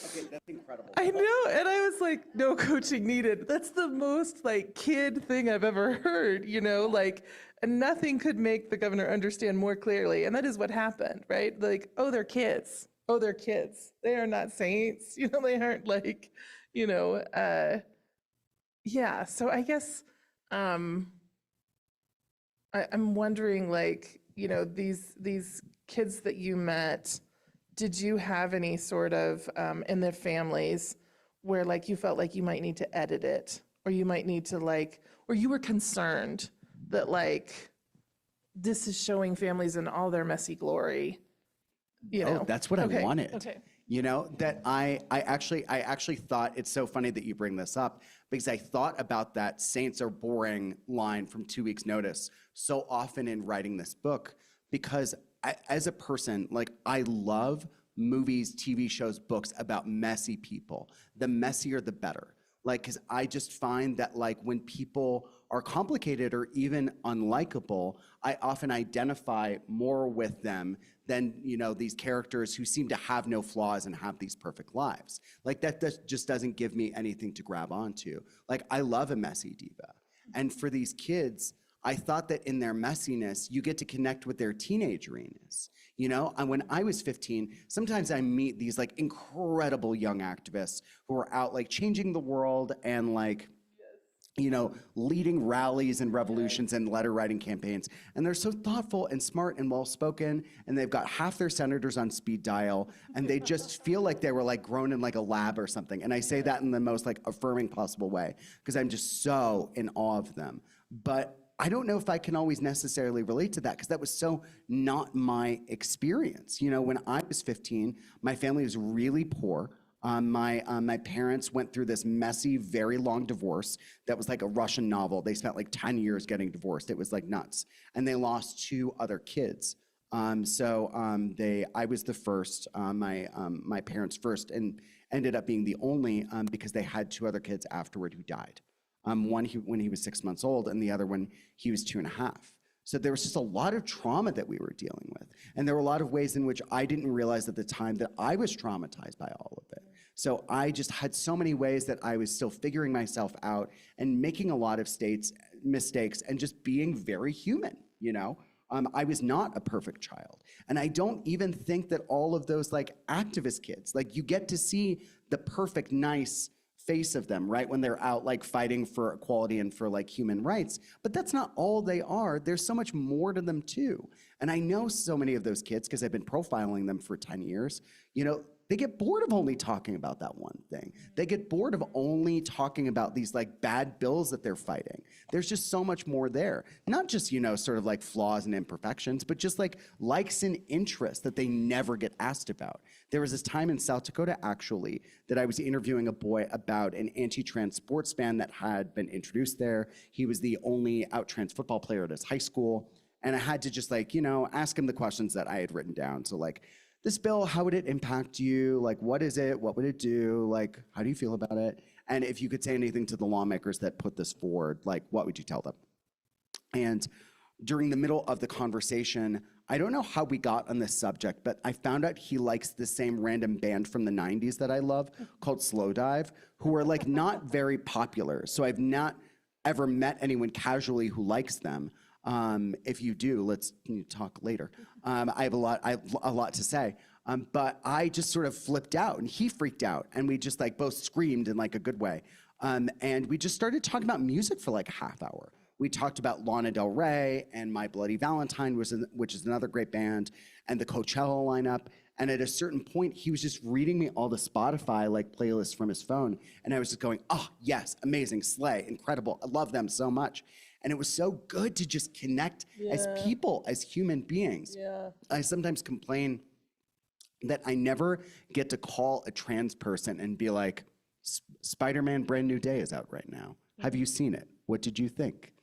Okay, that's incredible. I know, and I was like, no coaching needed. That's the most like kid thing I've ever heard, like, and nothing could make the governor understand more clearly. And that is what happened, right? Like, oh, they're kids. Oh, they're kids. They are not saints. They aren't like, yeah. So I guess I'm wondering, like, these kids that you met, did you have any sort of, in their families, where like you felt like you might need to edit it, or you might need to like, or you were concerned that like, this is showing families in all their messy glory, Oh, that's what I wanted. Okay. That I actually thought, it's so funny that you bring this up, because I thought about that "saints are boring" line from 2 Weeks Notice so often in writing this book, because as a person, like, I love movies, TV shows, books about messy people. The messier, the better. Like, because I just find that, like, when people are complicated or even unlikable, I often identify more with them than, these characters who seem to have no flaws and have these perfect lives. Like, that just doesn't give me anything to grab onto. Like, I love a messy diva. And for these kids, I thought that in their messiness, you get to connect with their teenageriness. And when I was 15, sometimes I meet these like incredible young activists who are out like changing the world and like, leading rallies and revolutions and letter writing campaigns. And they're so thoughtful and smart and well-spoken, and they've got half their senators on speed dial, and they just feel like they were like grown in like a lab or something. And I say that in the most like affirming possible way, because I'm just so in awe of them. But I don't know if I can always necessarily relate to that, because that was so not my experience. When I was 15, my family was really poor. My parents went through this messy, very long divorce that was like a Russian novel. They spent like 10 years getting divorced. It was like nuts. And they lost 2 other kids. I was the first, my parents first, and ended up being the only, because they had 2 other kids afterward who died. One when he was 6 months old, and the other when he was 2.5. So there was just a lot of trauma that we were dealing with. And there were a lot of ways in which I didn't realize at the time that I was traumatized by all of it. So I just had so many ways that I was still figuring myself out and making a lot of mistakes and just being very human, I was not a perfect child. And I don't even think that all of those like activist kids, like, you get to see the perfect, nice face of them, right? When they're out like fighting for equality and for like human rights. But that's not all they are. There's so much more to them too. And I know so many of those kids, because I've been profiling them for 10 years, they get bored of only talking about that one thing. They get bored of only talking about these like bad bills that they're fighting. There's just so much more there. Not just, you know, sort of like flaws and imperfections, but just like likes and interests that they never get asked about. There was this time in South Dakota, actually, that I was interviewing a boy about an anti-trans sports ban that had been introduced there. He was the only out-trans football player at his high school. And I had to just like, you know, ask him the questions that I had written down. So like, this bill, how would it impact you? Like, what is it? What would it do? Like, how do you feel about it? And if you could say anything to the lawmakers that put this forward, like, what would you tell them? And during the middle of the conversation, I don't know how we got on this subject, but I found out he likes the same random band from the 90s that I love called Slow Dive, who are like not very popular. So I've not ever met anyone casually who likes them. If you do, let's talk later. I have a lot to say. But I just sort of flipped out and he freaked out and we just like both screamed in like a good way. And we just started talking about music for like a half hour. We talked about Lana Del Rey and My Bloody Valentine, which is another great band, and the Coachella lineup. And at a certain point, he was just reading me all the Spotify like playlists from his phone. And I was just going, oh, yes, amazing, slay, incredible. I love them so much. And it was so good to just connect as people, as human beings. Yeah. I sometimes complain that I never get to call a trans person and be like, Spider-Man Brand New Day is out right now. Have you seen it? What did you think?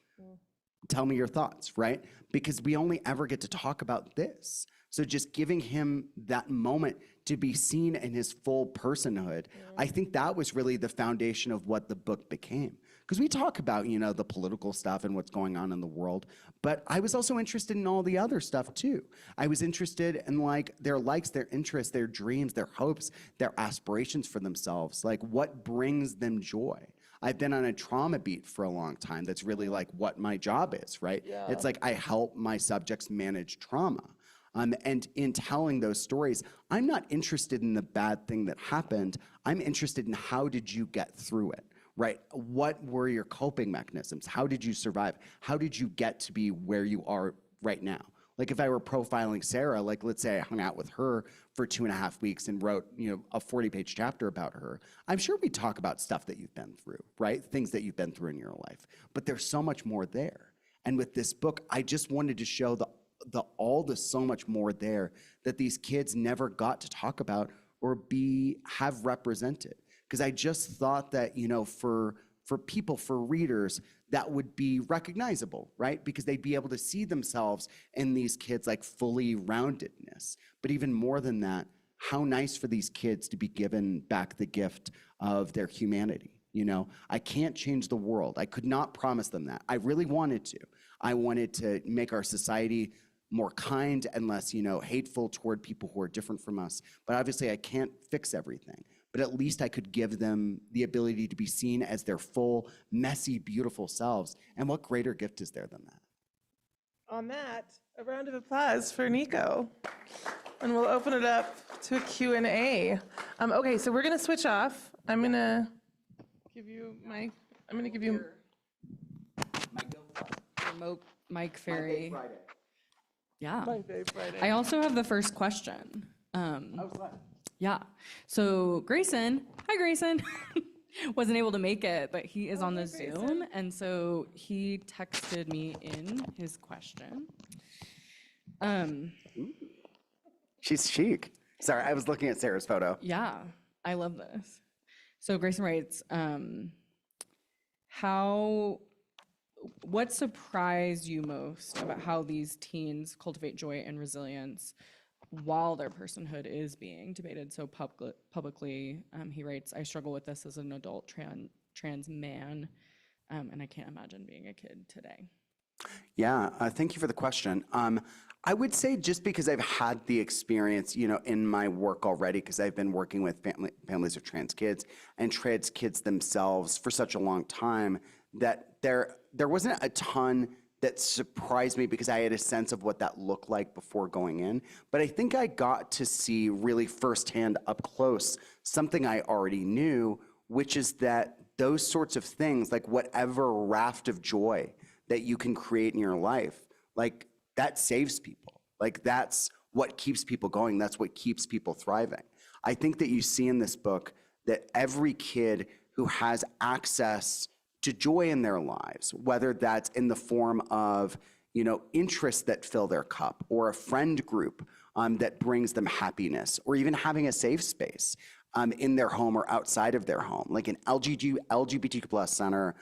Tell me your thoughts, right? Because we only ever get to talk about this. So just giving him that moment to be seen in his full personhood, I think that was really the foundation of what the book became. Because we talk about, you know, the political stuff and what's going on in the world, but I was also interested in all the other stuff too. I was interested in like their likes, their interests, their dreams, their hopes, their aspirations for themselves, like what brings them joy. I've been on a trauma beat for a long time. That's really like what my job is, right? Yeah. It's like I help my subjects manage trauma. And in telling those stories, I'm not interested in the bad thing that happened. I'm interested in how did you get through it, right? What were your coping mechanisms? How did you survive? How did you get to be where you are right now? Like if I were profiling Sarah, like let's say I hung out with her for 2.5 weeks and wrote, you know, a 40-page chapter about her, I'm sure we talk about stuff that you've been through, right? Things that you've been through in your life. But there's so much more there. And with this book, I just wanted to show the so much more there that these kids never got to talk about or have represented. Because I just thought that, you know, for people, for readers, that would be recognizable, right? Because they'd be able to see themselves in these kids like fully roundedness. But even more than that, how nice for these kids to be given back the gift of their humanity. You know, I can't change the world. I could not promise them that. I really wanted to. I wanted to make our society more kind and less, you know, hateful toward people who are different from us. But obviously I can't fix everything. But at least I could give them the ability to be seen as their full, messy, beautiful selves. And what greater gift is there than that? On that, a round of applause for Nico. And we'll open it up to a Q&A. Okay, so we're gonna switch off. I'm gonna give you Remote mic fairy. My Friday. Yeah. My Babe Friday. I also have the first question. Yeah. So Grayson, hi Grayson, wasn't able to make it, but he is on the Zoom. And so he texted me in his question. She's chic. Sorry, I was looking at Sarah's photo. Yeah, I love this. So Grayson writes, what surprised you most about how these teens cultivate joy and resilience while their personhood is being debated so publicly? He writes, I struggle with this as an adult trans man, and I can't imagine being a kid today. Yeah, thank you for the question. I would say just because I've had the experience, you know, in my work already, because I've been working with families of trans kids and trans kids themselves for such a long time, that there wasn't a ton that surprised me because I had a sense of what that looked like before going in. But I think I got to see really firsthand up close something I already knew, which is that those sorts of things, like whatever raft of joy that you can create in your life, like that saves people. Like that's what keeps people going. That's what keeps people thriving. I think that you see in this book that every kid who has access to joy in their lives, whether that's in the form of, interests that fill their cup, or a friend group that brings them happiness, or even having a safe space in their home or outside of their home, like an LGBTQ plus center,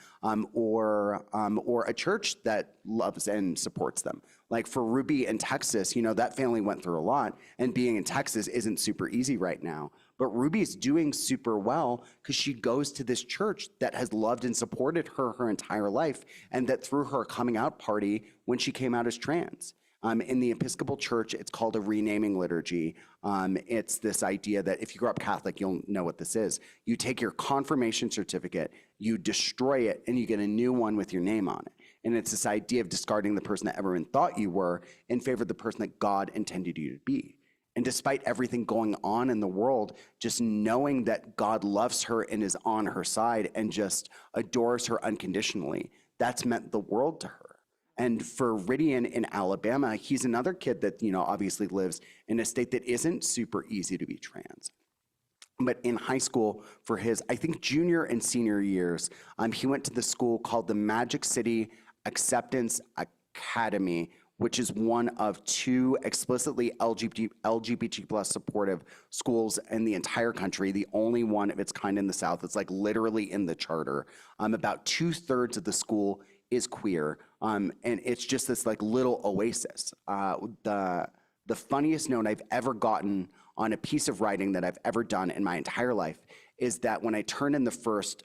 or a church that loves and supports them. Like for Ruby in Texas, that family went through a lot, and being in Texas isn't super easy right now. But Ruby is doing super well because she goes to this church that has loved and supported her entire life, and that threw her a coming out party when she came out as trans. In the Episcopal Church, it's called a renaming liturgy. It's this idea that if you grew up Catholic, you'll know what this is. You take your confirmation certificate, you destroy it, and you get a new one with your name on it. And it's this idea of discarding the person that everyone thought you were in favor of the person that God intended you to be. And despite everything going on in the world, just knowing that God loves her and is on her side and just adores her unconditionally, that's meant the world to her. And for Rydian in Alabama, he's another kid that, obviously lives in a state that isn't super easy to be trans. But in high school, for his, I think, junior and senior years, he went to the school called the Magic City Acceptance Academy, which is one of 2 explicitly LGBT plus supportive schools in the entire country, the only one of its kind in the South. It's like literally in the charter. About 2/3 of the school is queer, and it's just this like little oasis. The funniest note I've ever gotten on a piece of writing that I've ever done in my entire life is that when I turned in the first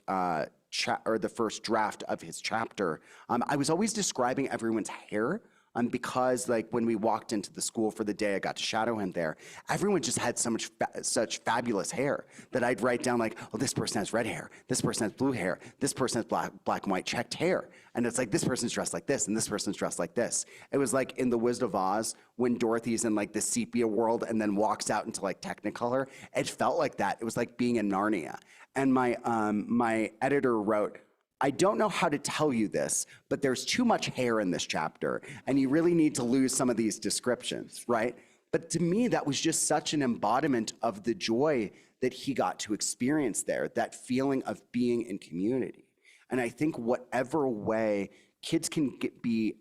draft of his chapter, I was always describing everyone's hair. Because like when we walked into the school for the day, I got to shadow him there. Everyone just had such fabulous hair that I'd write down like, oh, this person has red hair, this person has blue hair, this person has black and white checked hair. And it's like, this person's dressed like this, and this person's dressed like this. It was like in The Wizard of Oz, when Dorothy's in like the sepia world and then walks out into like Technicolor. It felt like that. It was like being in Narnia. And my editor wrote, I don't know how to tell you this, but there's too much hair in this chapter, and you really need to lose some of these descriptions, right? But to me, that was just such an embodiment of the joy that he got to experience there, that feeling of being in community. And I think whatever way kids can be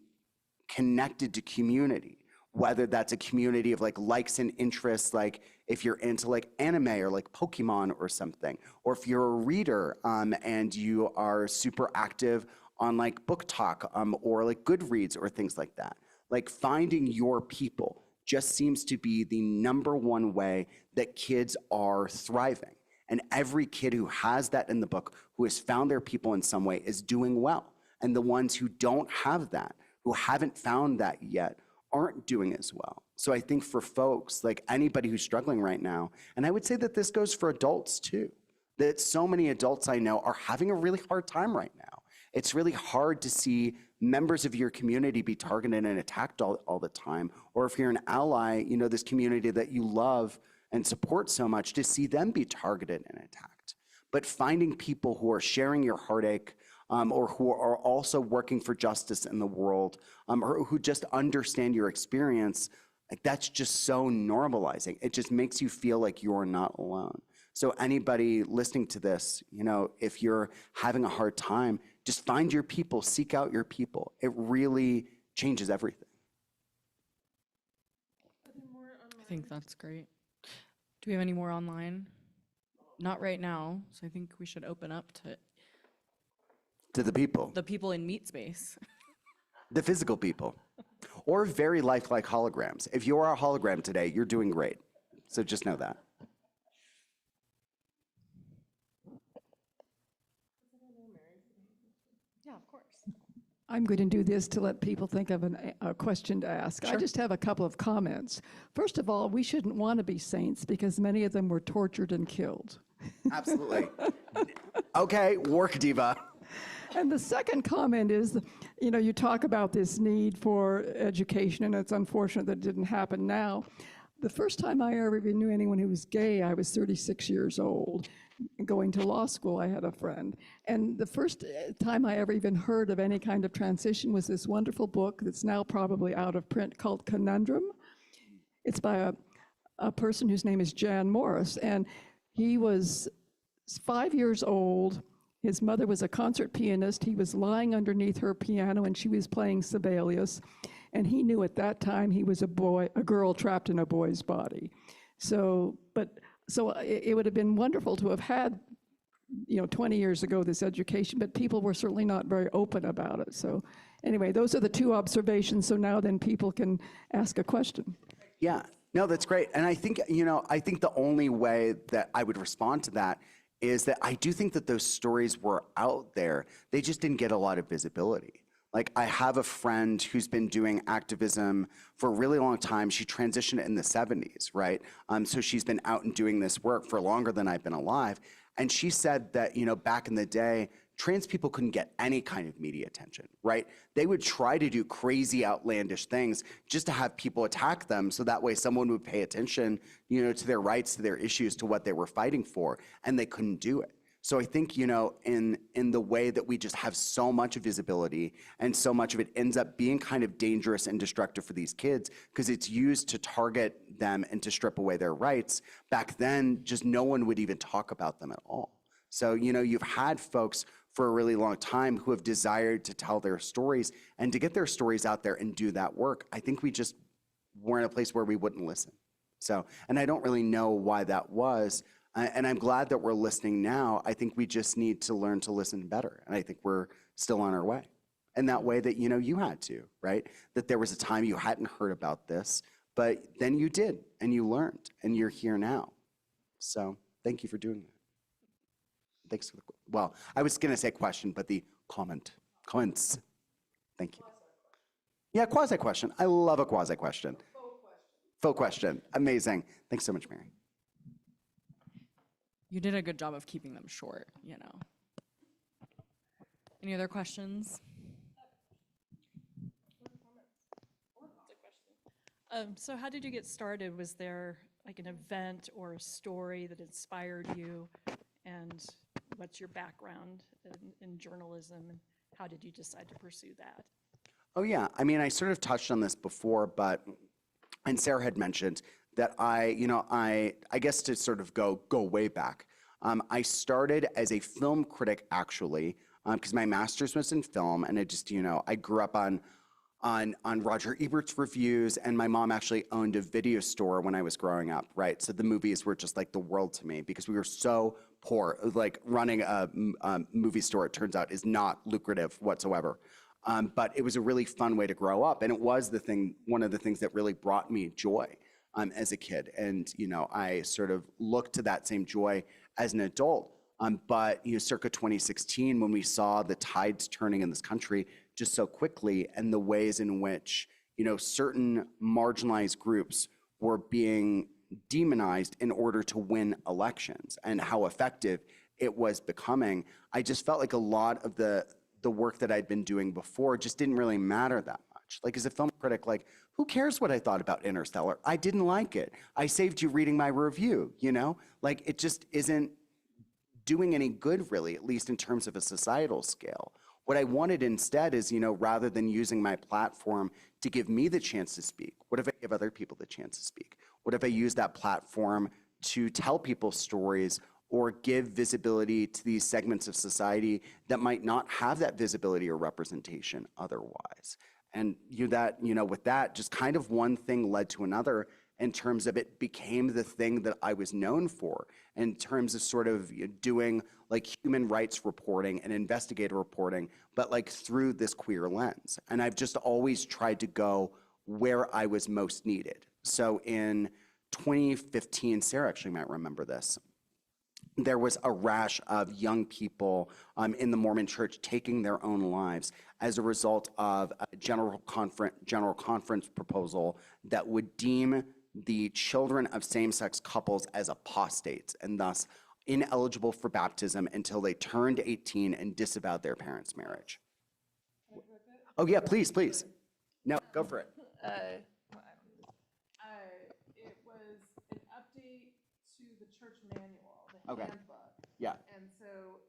connected to community, whether that's a community of like likes and interests, like if you're into like anime or like Pokemon or something, or if you're a reader and you are super active on like Book Talk or like Goodreads or things like that. Like finding your people just seems to be the #1 way that kids are thriving. And every kid who has that in the book, who has found their people in some way, is doing well. And the ones who don't have that, who haven't found that yet, aren't doing as well. So I think for folks, like anybody who's struggling right now, and I would say that this goes for adults too, that so many adults I know are having a really hard time right now. It's really hard to see members of your community be targeted and attacked all the time. Or if you're an ally, this community that you love and support so much, to see them be targeted and attacked. But finding people who are sharing your heartache, or who are also working for justice in the world, or who just understand your experience, like that's just so normalizing. It just makes you feel like you're not alone. So anybody listening to this, if you're having a hard time, just find your people, seek out your people. It really changes everything. I think that's great. Do we have any more online? Not right now, so I think we should open up to the people. the people in Meat Space. The physical people. Or very lifelike holograms. If you are a hologram today, you're doing great. So just know that. Yeah, of course. I'm going to do this to let people think of a question to ask. I just have a couple of comments. First of all, we shouldn't want to be saints because many of them were tortured and killed. Absolutely. Okay, work diva. And the second comment is, you talk about this need for education, and it's unfortunate that it didn't happen now. The first time I ever even knew anyone who was gay, I was 36 years old. Going to law school, I had a friend. And the first time I ever even heard of any kind of transition was this wonderful book that's now probably out of print called Conundrum. It's by a person whose name is Jan Morris, and he was 5 years old. His mother was a concert pianist. He was lying underneath her piano, and she was playing Sibelius. And he knew at that time he was a girl trapped in a boy's body. So it would have been wonderful to have had, 20 years ago, this education, but people were certainly not very open about it. So anyway, those are the two observations. So now then people can ask a question. Yeah, no, that's great. And I think, I think the only way that I would respond to that is that I do think that those stories were out there. They just didn't get a lot of visibility. Like, I have a friend who's been doing activism for a really long time. She transitioned in the 70s, right? So she's been out and doing this work for longer than I've been alive. And she said that, back in the day, trans people couldn't get any kind of media attention, right? They would try to do crazy, outlandish things just to have people attack them, so that way someone would pay attention, to their rights, to their issues, to what they were fighting for, and they couldn't do it. So I think, in the way that we just have so much visibility and so much of it ends up being kind of dangerous and destructive for these kids because it's used to target them and to strip away their rights. Back then, just no one would even talk about them at all. So, you've had folks for a really long time who have desired to tell their stories and to get their stories out there and do that work. I think we just were in a place where we wouldn't listen. So, and I don't really know why that was. And I'm glad that we're listening now. I think we just need to learn to listen better. And I think we're still on our way. And that way that, you had to, right? That there was a time you hadn't heard about this, but then you did, and you learned, and you're here now. So thank you for doing that. Thanks for the, well, I was gonna say question, but the comments. Thank you. Yeah, quasi question. I love a quasi question. Faux question. Amazing. Thanks so much, Mary. You did a good job of keeping them short, Any other questions? So how did you get started? Was there like an event or a story that inspired you? And what's your background in journalism? And how did you decide to pursue that? Oh yeah, I mean, I sort of touched on this before, and Sarah had mentioned that I guess to sort of go way back, I started as a film critic actually, because my master's was in film, and I grew up on Roger Ebert's reviews, and my mom actually owned a video store when I was growing up, right? So the movies were just like the world to me because we were so poor. Like running a movie store, it turns out, is not lucrative whatsoever. But it was a really fun way to grow up, and it was one of the things that really brought me joy as a kid. And I sort of looked to that same joy as an adult. But circa 2016, when we saw the tides turning in this country just so quickly, and the ways in which certain marginalized groups were being demonized in order to win elections, and how effective it was becoming, I just felt like a lot of the work that I'd been doing before just didn't really matter that much. Like, as a film critic, like, who cares what I thought about Interstellar? I didn't like it. I saved you reading my review, Like, it just isn't doing any good, really, at least in terms of a societal scale. What I wanted instead is, rather than using my platform to give me the chance to speak, what if I give other people the chance to speak? What if I use that platform to tell people stories or give visibility to these segments of society that might not have that visibility or representation otherwise? And with that, just kind of one thing led to another, in terms of it became the thing that I was known for, in terms of sort of doing like human rights reporting and investigative reporting, but like through this queer lens. And I've just always tried to go where I was most needed. So in 2015, Sarah actually might remember this, there was a rash of young people in the Mormon church taking their own lives as a result of a general conference proposal that would deem the children of same-sex couples as apostates, and thus ineligible for baptism until they turned 18 and disavowed their parents' marriage. Oh yeah, please. No, go for it. It was an update to the church manual, the Okay. handbook. Yeah. And so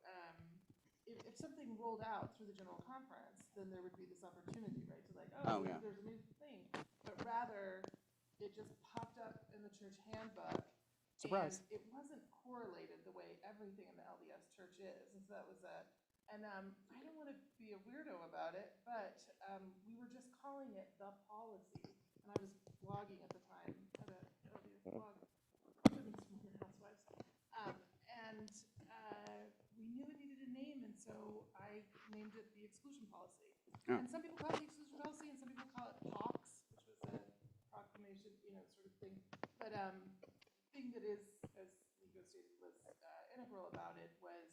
if something rolled out through the general conference, then there would be this opportunity, right, to like, Oh, yeah. there's a new thing. But rather, it just popped up in the church handbook. Surprise. And it wasn't correlated the way everything in the LDS church is. And so that was and I don't want to be a weirdo about it, but we were just calling it the policy. And I was blogging at the time at a LDS blog, Women's Morning Housewives. And we knew it needed a name, and so I named it the exclusion policy. Oh. And some people call it the exclusion policy, and some people call it POX, which was a proclamation, sort of thing. But the thing that is, as Nico stated, was integral about it was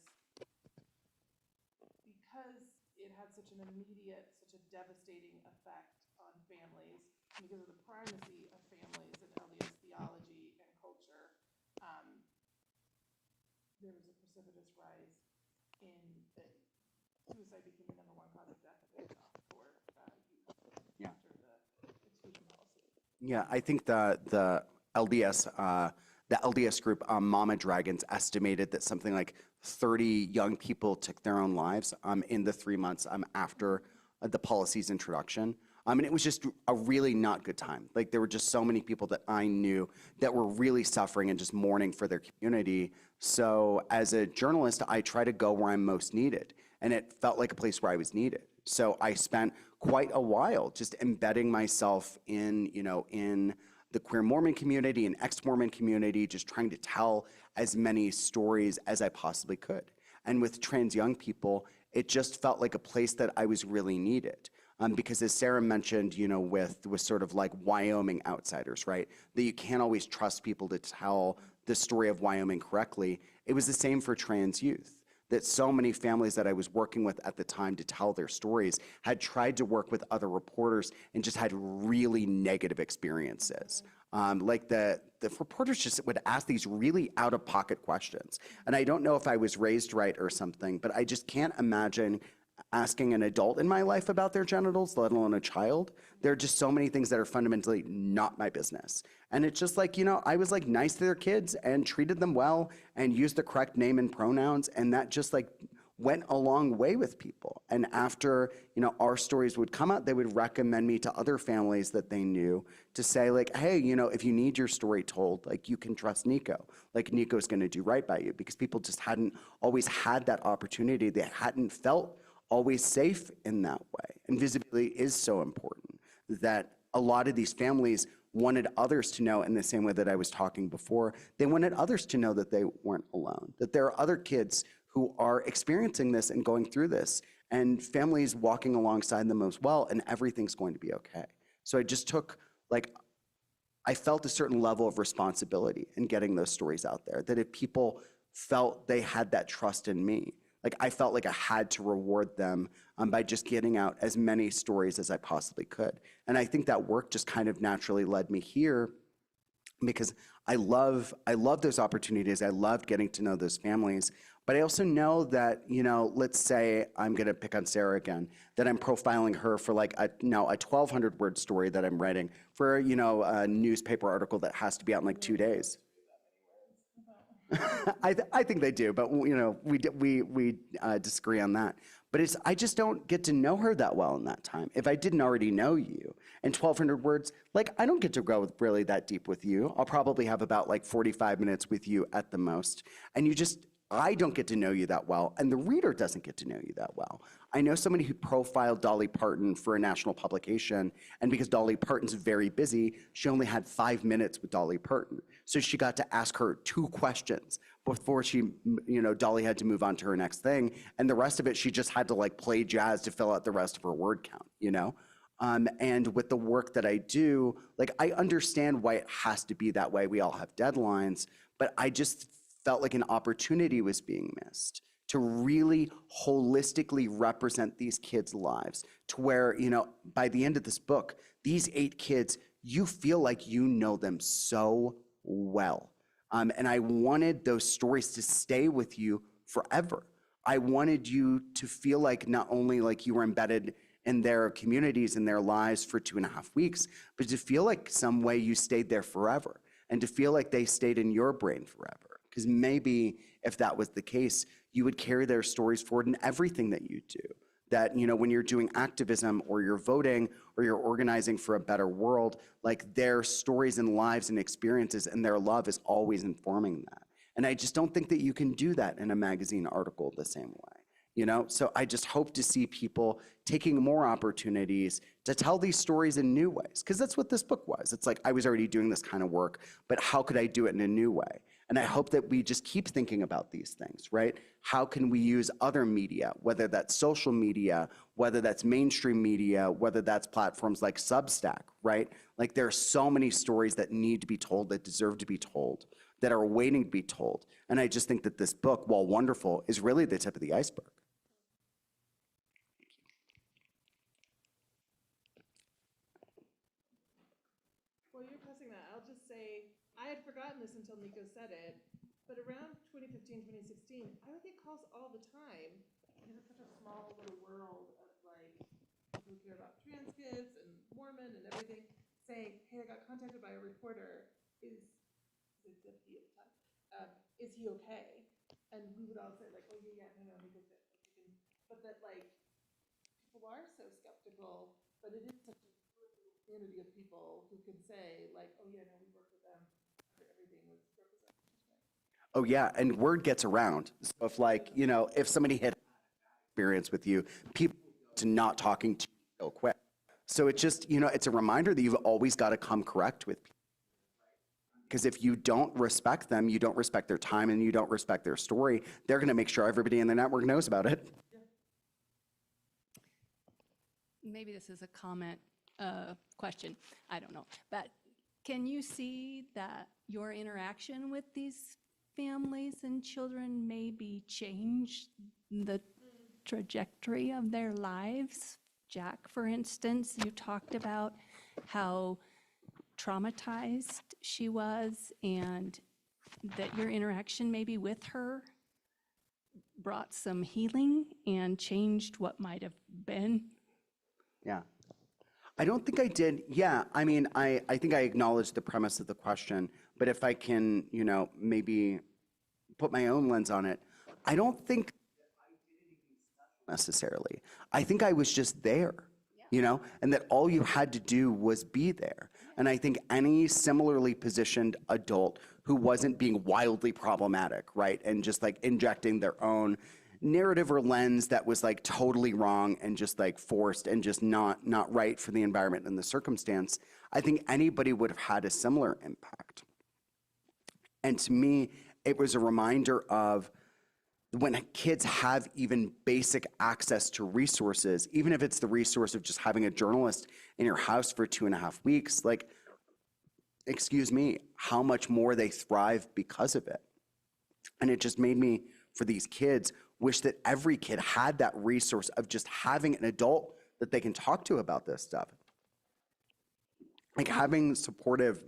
because it had such an immediate, such a devastating effect on families, and because of the primacy of families in LDS theology and culture, there was a precipitous rise in suicide became the #1 cause of death at Utah for youth after the exclusion policy. Yeah, I think the LDS group, Mama Dragons, estimated that something like 30 young people took their own lives in the 3 months after the policy's introduction. And it was just a really not good time. Like, there were just so many people that I knew that were really suffering and just mourning for their community. So as a journalist, I try to go where I'm most needed. And it felt like a place where I was needed. So I spent quite a while just embedding myself in the queer Mormon community and ex-Mormon community, just trying to tell as many stories as I possibly could. And with trans young people, it just felt like a place that I was really needed. Because as Sarah mentioned, with sort of like Wyoming outsiders, right? That you can't always trust people to tell the story of Wyoming correctly. It was the same for trans youth. That so many families that I was working with at the time to tell their stories had tried to work with other reporters and just had really negative experiences. Like the reporters just would ask these really out-of-pocket questions. And I don't know if I was raised right or something, but I just can't imagine asking an adult in my life about their genitals, let alone a child. There are just so many things that are fundamentally not my business. And it's just like, I was like nice to their kids and treated them well and used the correct name and pronouns. And that just like went a long way with people. And after, our stories would come out, they would recommend me to other families that they knew to say like, hey, if you need your story told, like you can trust Nico. Like Nico's gonna do right by you, because people just hadn't always had that opportunity. They hadn't felt always safe in that way. And visibility is so important that a lot of these families wanted others to know, in the same way that I was talking before, they wanted others to know that they weren't alone, that there are other kids who are experiencing this and going through this, and families walking alongside them as well, and everything's going to be okay. So I just took, I felt a certain level of responsibility in getting those stories out there, that if people felt they had that trust in me, I felt like I had to reward them by just getting out as many stories as I possibly could. And I think that work just kind of naturally led me here, because I love those opportunities. I loved getting to know those families. But I also know that, let's say I'm going to pick on Sarah again, that I'm profiling her for a 1,200 word story that I'm writing for, a newspaper article that has to be out in 2 days. I think they do, but we disagree on that. But I just don't get to know her that well in that time. If I didn't already know you, in 1,200 words, I don't get to go really that deep with you. I'll probably have about 45 minutes with you at the most, and I don't get to know you that well, and the reader doesn't get to know you that well. I know somebody who profiled Dolly Parton for a national publication, and because Dolly Parton's very busy, she only had 5 minutes with Dolly Parton. So she got to ask her 2 questions before Dolly had to move on to her next thing, and the rest of it, she just had to play jazz to fill out the rest of her word count, And with the work that I do, I understand why it has to be that way. We all have deadlines, but I just felt like an opportunity was being missed to really holistically represent these kids' lives, to where, by the end of this book, these 8 kids, you feel like you know them so well. And I wanted those stories to stay with you forever. I wanted you to feel like not only you were embedded in their communities and their lives for 2.5 weeks, but to feel like some way you stayed there forever, and to feel like they stayed in your brain forever. Because maybe if that was the case, you would carry their stories forward in everything that you do. that, you know, when you're doing activism or you're voting or you're organizing for a better world, like their stories and lives and experiences and their love is always informing that. And I just don't think that you can do that in a magazine article the same way, you know? So I just hope to see people taking more opportunities to tell these stories in new ways, because that's what this book was. It's like, I was already doing this kind of work, but how could I do it in a new way? And I hope that we just keep thinking about these things, right? How can we use other media, whether that's social media, whether that's mainstream media, whether that's platforms like Substack, right? Like there are so many stories that need to be told, that deserve to be told, that are waiting to be told. And I just think that this book, while wonderful, is really the tip of the iceberg. While you're passing that, I'll just say, I had forgotten this until Nico said it, but around 2015, 2016, I would get calls all the time. And it's such a small little world of like people who care about trans kids and Mormon and everything, saying, hey, I got contacted by a reporter. Is he okay? And we would all say like, oh yeah, no, Nico's good. But that like, people are so skeptical, but it is such a community of people who can say like, oh yeah, no, we work with them after everything was represented. Oh yeah, and word gets around. So if like, you know, if somebody had experience with you, people to not talking to you real quick. So it's just, you know, it's a reminder that you've always got to come correct with people. Because if you don't respect them, you don't respect their time and you don't respect their story, they're going to make sure everybody in the network knows about it. Maybe this is a comment, question, I don't know. But can you see that your interaction with these families and children maybe changed the trajectory of their lives? Jack, for instance, you talked about how traumatized she was and that your interaction maybe with her brought some healing and changed what might have been. Yeah. I don't think I did. Yeah, I mean, I think I acknowledged the premise of the question, but if I can, you know, maybe put my own lens on it, I don't think I did anything special necessarily. I think I was just there, you know, and that all you had to do was be there. And I think any similarly positioned adult who wasn't being wildly problematic, right, and just like injecting their own narrative or lens that was like totally wrong and just like forced and just not right for the environment and the circumstance, I think anybody would have had a similar impact. And to me, it was a reminder of when kids have even basic access to resources, even if it's the resource of just having a journalist in your house for 2.5 weeks, like, excuse me, how much more they thrive because of it. And it just made me, for these kids, wish that every kid had that resource of just having an adult that they can talk to about this stuff. Like having supportive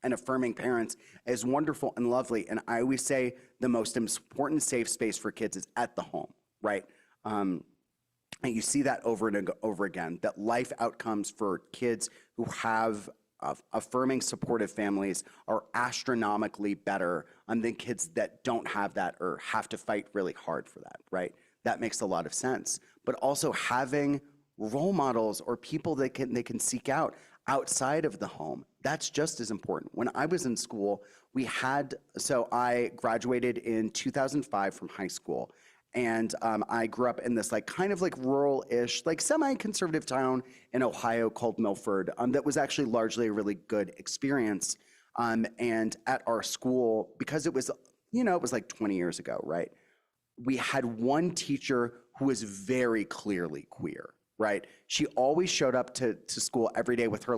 and affirming parents is wonderful and lovely. And I always say the most important safe space for kids is at the home, right? And you see that over and over again, that life outcomes for kids who have affirming, supportive families are astronomically better than kids that don't have that or have to fight really hard for that, right? That makes a lot of sense. But also having role models or people that they can seek out outside of the home, that's just as important. When I was in school, so I graduated in 2005 from high school. And I grew up in this like kind of like rural-ish, like semi-conservative town in Ohio called Milford that was actually largely a really good experience. And at our school, because it was, you know, it was like 20 years ago, right? We had one teacher who was very clearly queer, right? She always showed up to school every day with her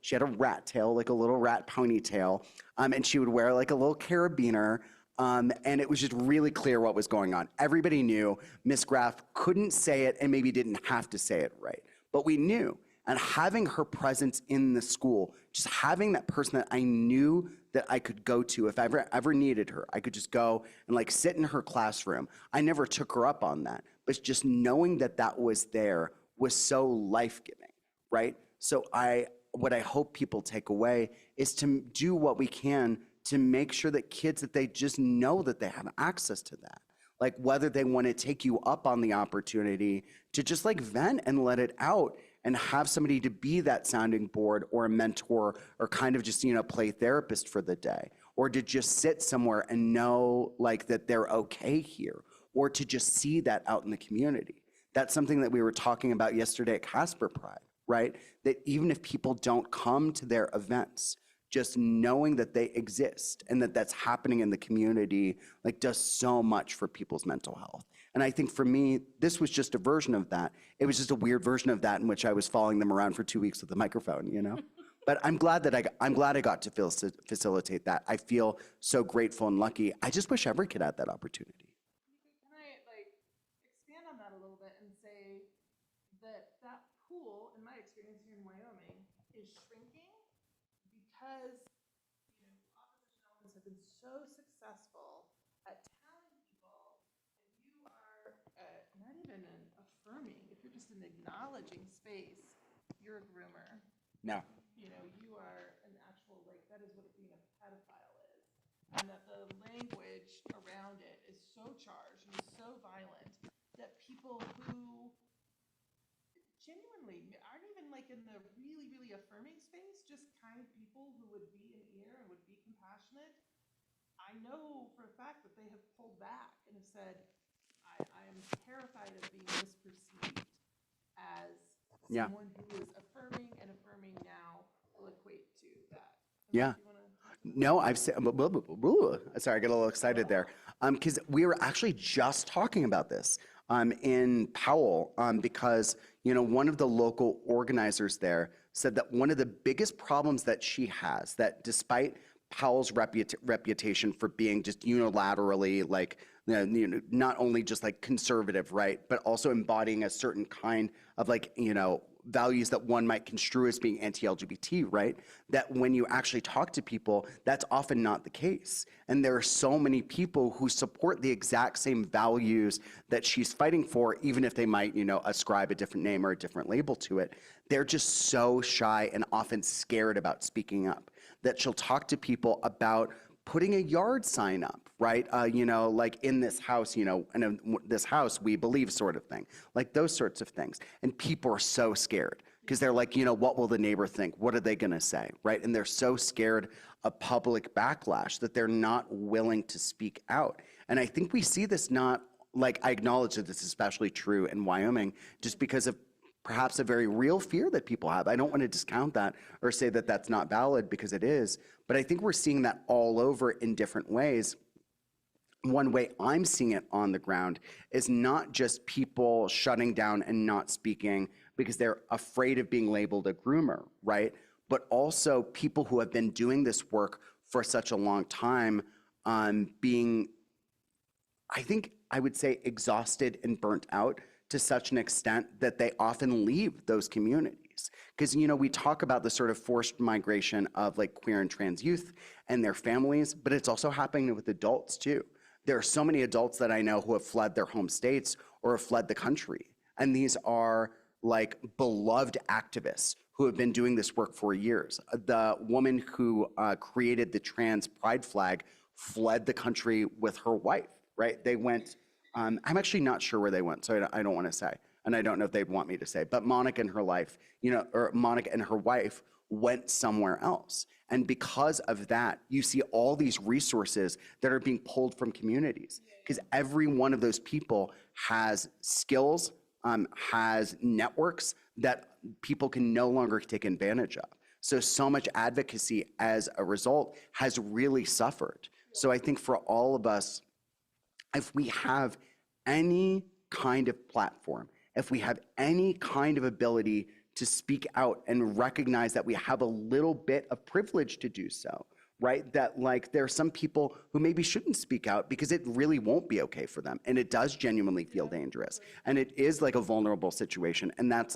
she had a rat tail, like a little rat ponytail, and she would wear like a little carabiner. And it was just really clear what was going on. Everybody knew Miss Graff couldn't say it and maybe didn't have to say it right, but we knew. And having her presence in the school, just having that person that I knew that I could go to if I ever needed her, I could just go and like sit in her classroom. I never took her up on that, but just knowing that that was there was so life-giving, right? So what I hope people take away is to do what we can to make sure that kids, that they just know that they have access to that. like whether they want to take you up on the opportunity to just like vent and let it out and have somebody to be that sounding board or a mentor or kind of just, play therapist for the day, or to just sit somewhere and know like that they're okay here, or to just see that out in the community. That's something that we were talking about yesterday at Casper Pride, right? That even if people don't come to their events, just knowing that they exist and that that's happening in the community, like does so much for people's mental health. And I think for me, this was just a version of that. It was just a weird version of that in which I was following them around for 2 weeks with a microphone, But I'm glad that I got to facilitate that. I feel so grateful and lucky. I just wish every kid had that opportunity. Can I expand on that a little bit and say that pool, in my experience here in Wyoming, is shrinking because opposition elements have been so successful at telling people, and you are not even an affirming, if you're just an acknowledging space, you're a groomer. No. You are an actual, that is what being a pedophile is. And that the language around it is so charged and is so violent that people who genuinely aren't even in the really, really affirming space, just kind people who would be an ear and would be compassionate, I know for a fact that they have pulled back and have said, I am terrified of being misperceived as someone who is affirming, and affirming now will equate to that. Yeah. No, I've said, sorry, I got a little excited there. Because we were actually just talking about this in Powell, because, one of the local organizers there said that one of the biggest problems that she has, that despite Powell's reputation for being just unilaterally not only just conservative, right, but also embodying a certain kind of values that one might construe as being anti-LGBT, right? That when you actually talk to people, that's often not the case. And there are so many people who support the exact same values that she's fighting for, even if they might, ascribe a different name or a different label to it. They're just so shy and often scared about speaking up, that she'll talk to people about putting a yard sign up, right? In this house, in this house, we believe sort of thing, those sorts of things. And people are so scared because they're what will the neighbor think? What are they gonna say, right? And they're so scared of public backlash that they're not willing to speak out. And I think we see this I acknowledge that this is especially true in Wyoming, just because of perhaps a very real fear that people have. I don't want to discount that or say that that's not valid, because it is, but I think we're seeing that all over in different ways. One way I'm seeing it on the ground is not just people shutting down and not speaking because they're afraid of being labeled a groomer, right? But also people who have been doing this work for such a long time being, I think I would say, exhausted and burnt out to such an extent that they often leave those communities. Because, we talk about the sort of forced migration of queer and trans youth and their families, but it's also happening with adults too. There are so many adults that I know who have fled their home states or have fled the country. And these are beloved activists who have been doing this work for years. The woman who created the trans pride flag fled the country with her wife, right? They went, I'm actually not sure where they went, so I don't want to say, and I don't know if they'd want me to say, but Monica and her life, or Monica and her wife went somewhere else. And because of that, you see all these resources that are being pulled from communities, because every one of those people has skills, has networks that people can no longer take advantage of. So much advocacy as a result has really suffered. So I think for all of us, if we have any kind of platform, if we have any kind of ability to speak out and recognize that we have a little bit of privilege to do so, right? That there are some people who maybe shouldn't speak out because it really won't be okay for them. And it does genuinely feel dangerous. And it is a vulnerable situation. And that's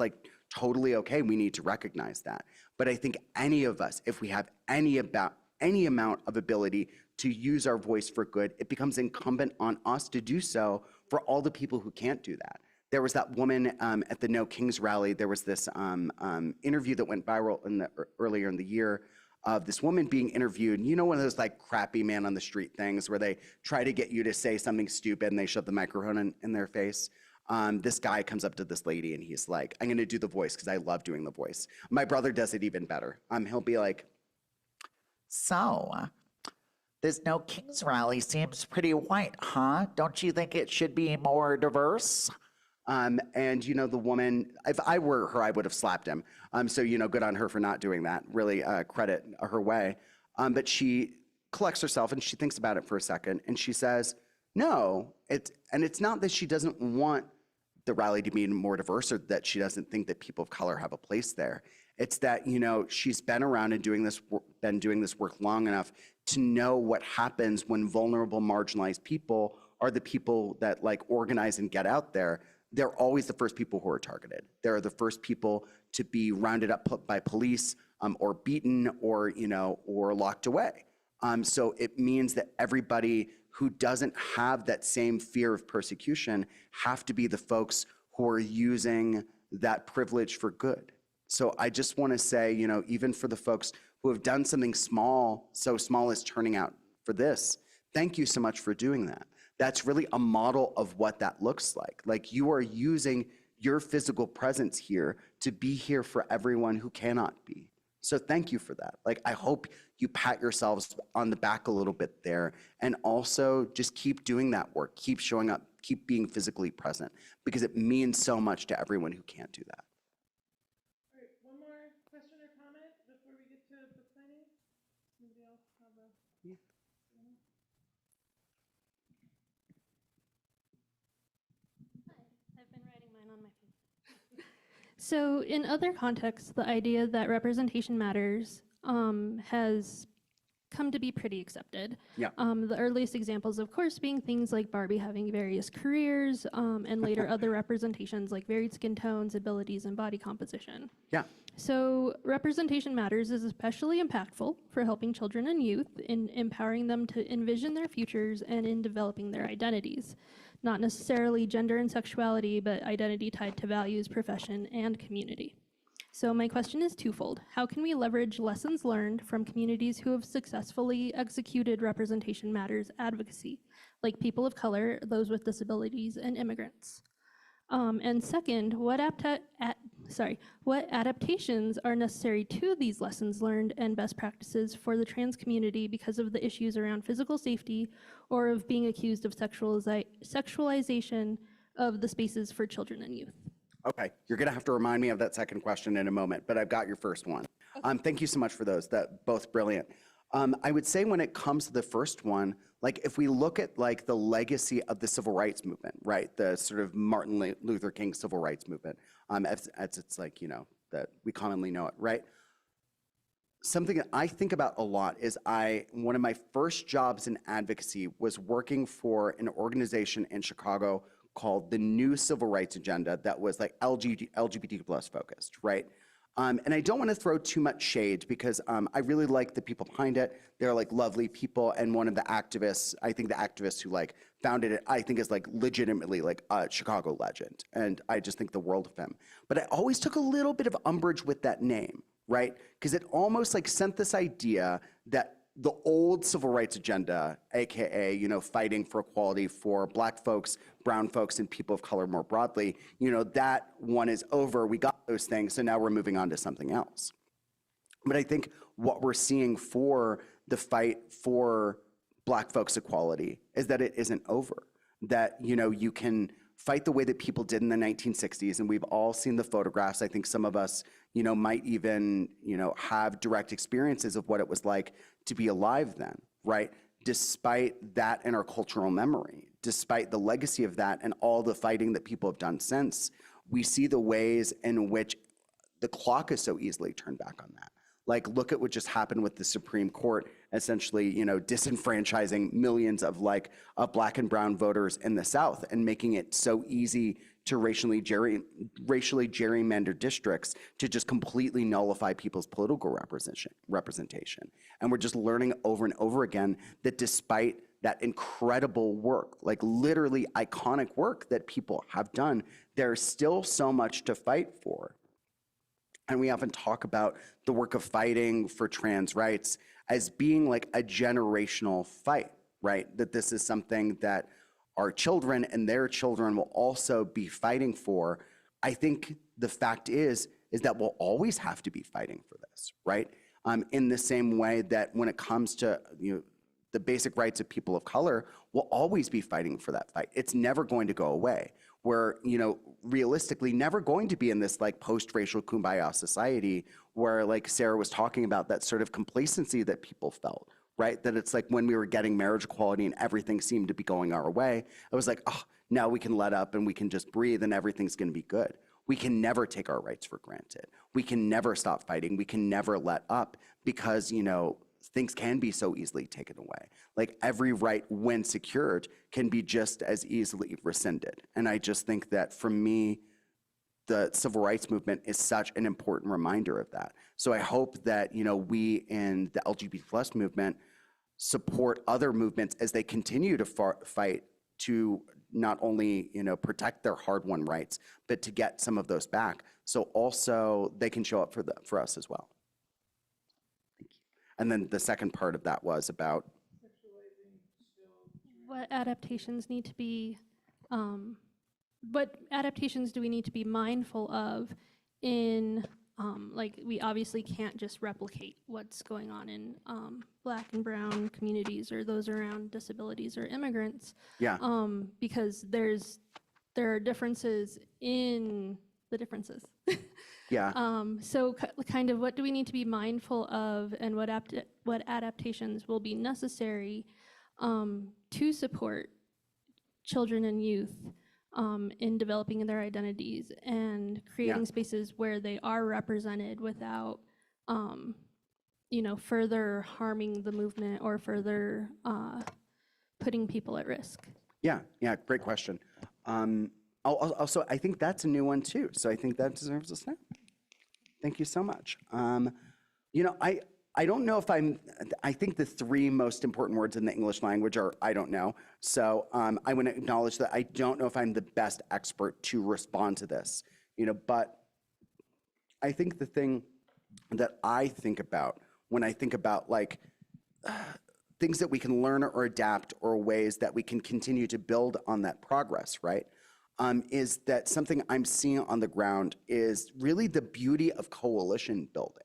totally okay. We need to recognize that. But I think any of us, if we have any amount of ability to use our voice for good, it becomes incumbent on us to do so for all the people who can't do that. There was that woman at the No Kings rally. There was this interview that went viral earlier in the year of this woman being interviewed. You know, one of those like crappy man on the street things where they try to get you to say something stupid and they shove the microphone in their face. This guy comes up to this lady and he's like, I'm going to do the voice because I love doing the voice. My brother does it even better. He'll be like, So, this No Kings rally seems pretty white, huh? Don't you think it should be more diverse? and you know, the woman, if I were her, I would have slapped him. So, you know, good on her for not doing that. Really credit her way. But she collects herself and she thinks about it for a second and she says, no, it's not that she doesn't want the rally to be more diverse or that she doesn't think that people of color have a place there. It's that, you know, she's been around and doing this work long enough to know what happens when vulnerable, marginalized people are the people that like organize and get out there. They're always the first people who are targeted. They're the first people to be rounded up by police or beaten or, you know, or locked away. So it means that everybody who doesn't have that same fear of persecution have to be the folks who are using that privilege for good. So I just want to say, you know, even for the folks who have done something small, so small as turning out for this, thank you so much for doing that. That's really a model of what that looks like. Like you are using your physical presence here to be here for everyone who cannot be. So thank you for that. Like, I hope you pat yourselves on the back a little bit there and also just keep doing that work, keep showing up, keep being physically present because it means so much to everyone who can't do that. All right, one more question or comment before we get to book signing? Anybody else have a? I've been writing mine on my phone. So in other contexts, the idea that representation matters has come to be pretty accepted. Yeah. The earliest examples, of course, being things like Barbie having various careers and later other representations like varied skin tones, abilities, and body composition. Yeah. So representation matters is especially impactful for helping children and youth in empowering them to envision their futures and in developing their identities. Not necessarily gender and sexuality, but identity tied to values, profession, and community. So my question is twofold. How can we leverage lessons learned from communities who have successfully executed representation matters advocacy, like people of color, those with disabilities, and immigrants? And second, what adaptations are necessary to these lessons learned and best practices for the trans community because of the issues around physical safety or of being accused of sexualization of the spaces for children and youth? Okay, you're gonna have to remind me of that second question in a moment, but I've got your first one. Thank you so much for those, that both brilliant. I would say when it comes to the first one, like if we look at like the legacy of the civil rights movement, right? The sort of Martin Luther King civil rights movement, as it's like, you know, that we commonly know it, right? Something that I think about a lot is one of my first jobs in advocacy was working for an organization in Chicago called the New Civil Rights Agenda that was like LGBT plus focused, right? And I don't want to throw too much shade because I really like the people behind it. They're like lovely people. And one of the activists, I think the activist who like founded it, I think is like legitimately like a Chicago legend. And I just think the world of him. But I always took a little bit of umbrage with that name, right? Because it almost like sent this idea that the old civil rights agenda, AKA, you know, fighting for equality for Black folks, brown folks, and people of color more broadly, you know, that one is over. We got those things, so now we're moving on to something else. But I think what we're seeing for the fight for Black folks' equality is that it isn't over. That, you know, you can fight the way that people did in the 1960s, and we've all seen the photographs. I think some of us, you know, might even, you know, have direct experiences of what it was like to be alive then, right? Despite that in our cultural memory, despite the legacy of that and all the fighting that people have done since, we see the ways in which the clock is so easily turned back on that. Like, look at what just happened with the Supreme Court, essentially, you know, disenfranchising millions of like Black and brown voters in the South and making it so easy to racially gerrymander districts to just completely nullify people's political representation. And we're just learning over and over again that despite that incredible work, like literally iconic work that people have done, there's still so much to fight for. And we often talk about the work of fighting for trans rights as being like a generational fight, right? That this is something that our children and their children will also be fighting for. I think the fact is that we'll always have to be fighting for this, right? In the same way that when it comes to the basic rights of people of color, we'll always be fighting for that fight. It's never going to go away. We're realistically never going to be in this like post-racial kumbaya society where, like Sarah was talking about, that sort of complacency that people felt, right? That it's like when we were getting marriage equality and everything seemed to be going our way, it was like, oh, now we can let up and we can just breathe and everything's going to be good. We can never take our rights for granted. We can never stop fighting. We can never let up because, things can be so easily taken away. Like every right, when secured, can be just as easily rescinded. And I just think that for me, the civil rights movement is such an important reminder of that. So I hope that, we in the LGBT plus movement support other movements as they continue to fight to not only, protect their hard-won rights, but to get some of those back. So also they can show up for us as well. Thank you. And then the second part of that was about what adaptations need to be, what adaptations do we need to be mindful of in, like, we obviously can't just replicate what's going on in Black and brown communities or those around disabilities or immigrants. Yeah. Because there are differences in the differences. Yeah. So kind of what do we need to be mindful of, and what adaptations will be necessary to support children and youth in developing their identities and creating spaces where they are represented without, further harming the movement or further putting people at risk? Yeah, great question. Also, I think that's a new one too. So I think that deserves a snap. Thank you so much. I don't know if I think the three most important words in the English language are I don't know. So I want to acknowledge that I don't know if I'm the best expert to respond to this, but I think the thing that I think about when I think about like things that we can learn or adapt or ways that we can continue to build on that progress, right? Is that something I'm seeing on the ground is really the beauty of coalition building,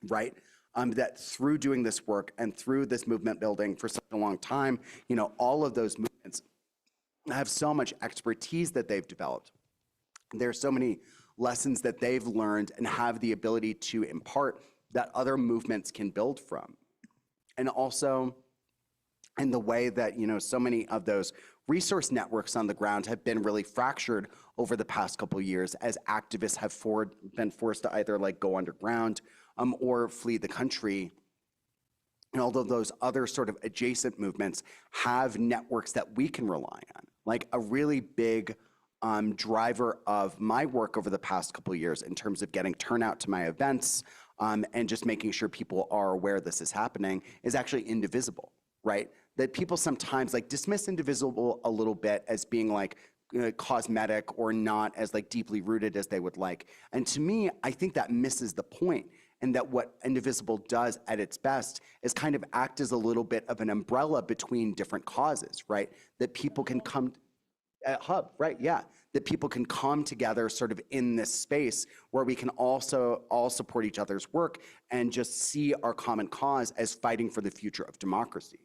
right? That through doing this work and through this movement building for such a long time, all of those movements have so much expertise that they've developed. There's so many lessons that they've learned and have the ability to impart that other movements can build from. And also in the way that, so many of those resource networks on the ground have been really fractured over the past couple of years as activists have been forced to either like go underground or flee the country. And although those other sort of adjacent movements have networks that we can rely on, like a really big driver of my work over the past couple of years in terms of getting turnout to my events and just making sure people are aware this is happening is actually Indivisible, right? That people sometimes like dismiss Indivisible a little bit as being like cosmetic or not as like deeply rooted as they would like. And to me, I think that misses the point, and that what Indivisible does at its best is kind of act as a little bit of an umbrella between different causes, right? That people can come, hub, right, yeah. That people can come together sort of in this space where we can also all support each other's work and just see our common cause as fighting for the future of democracy.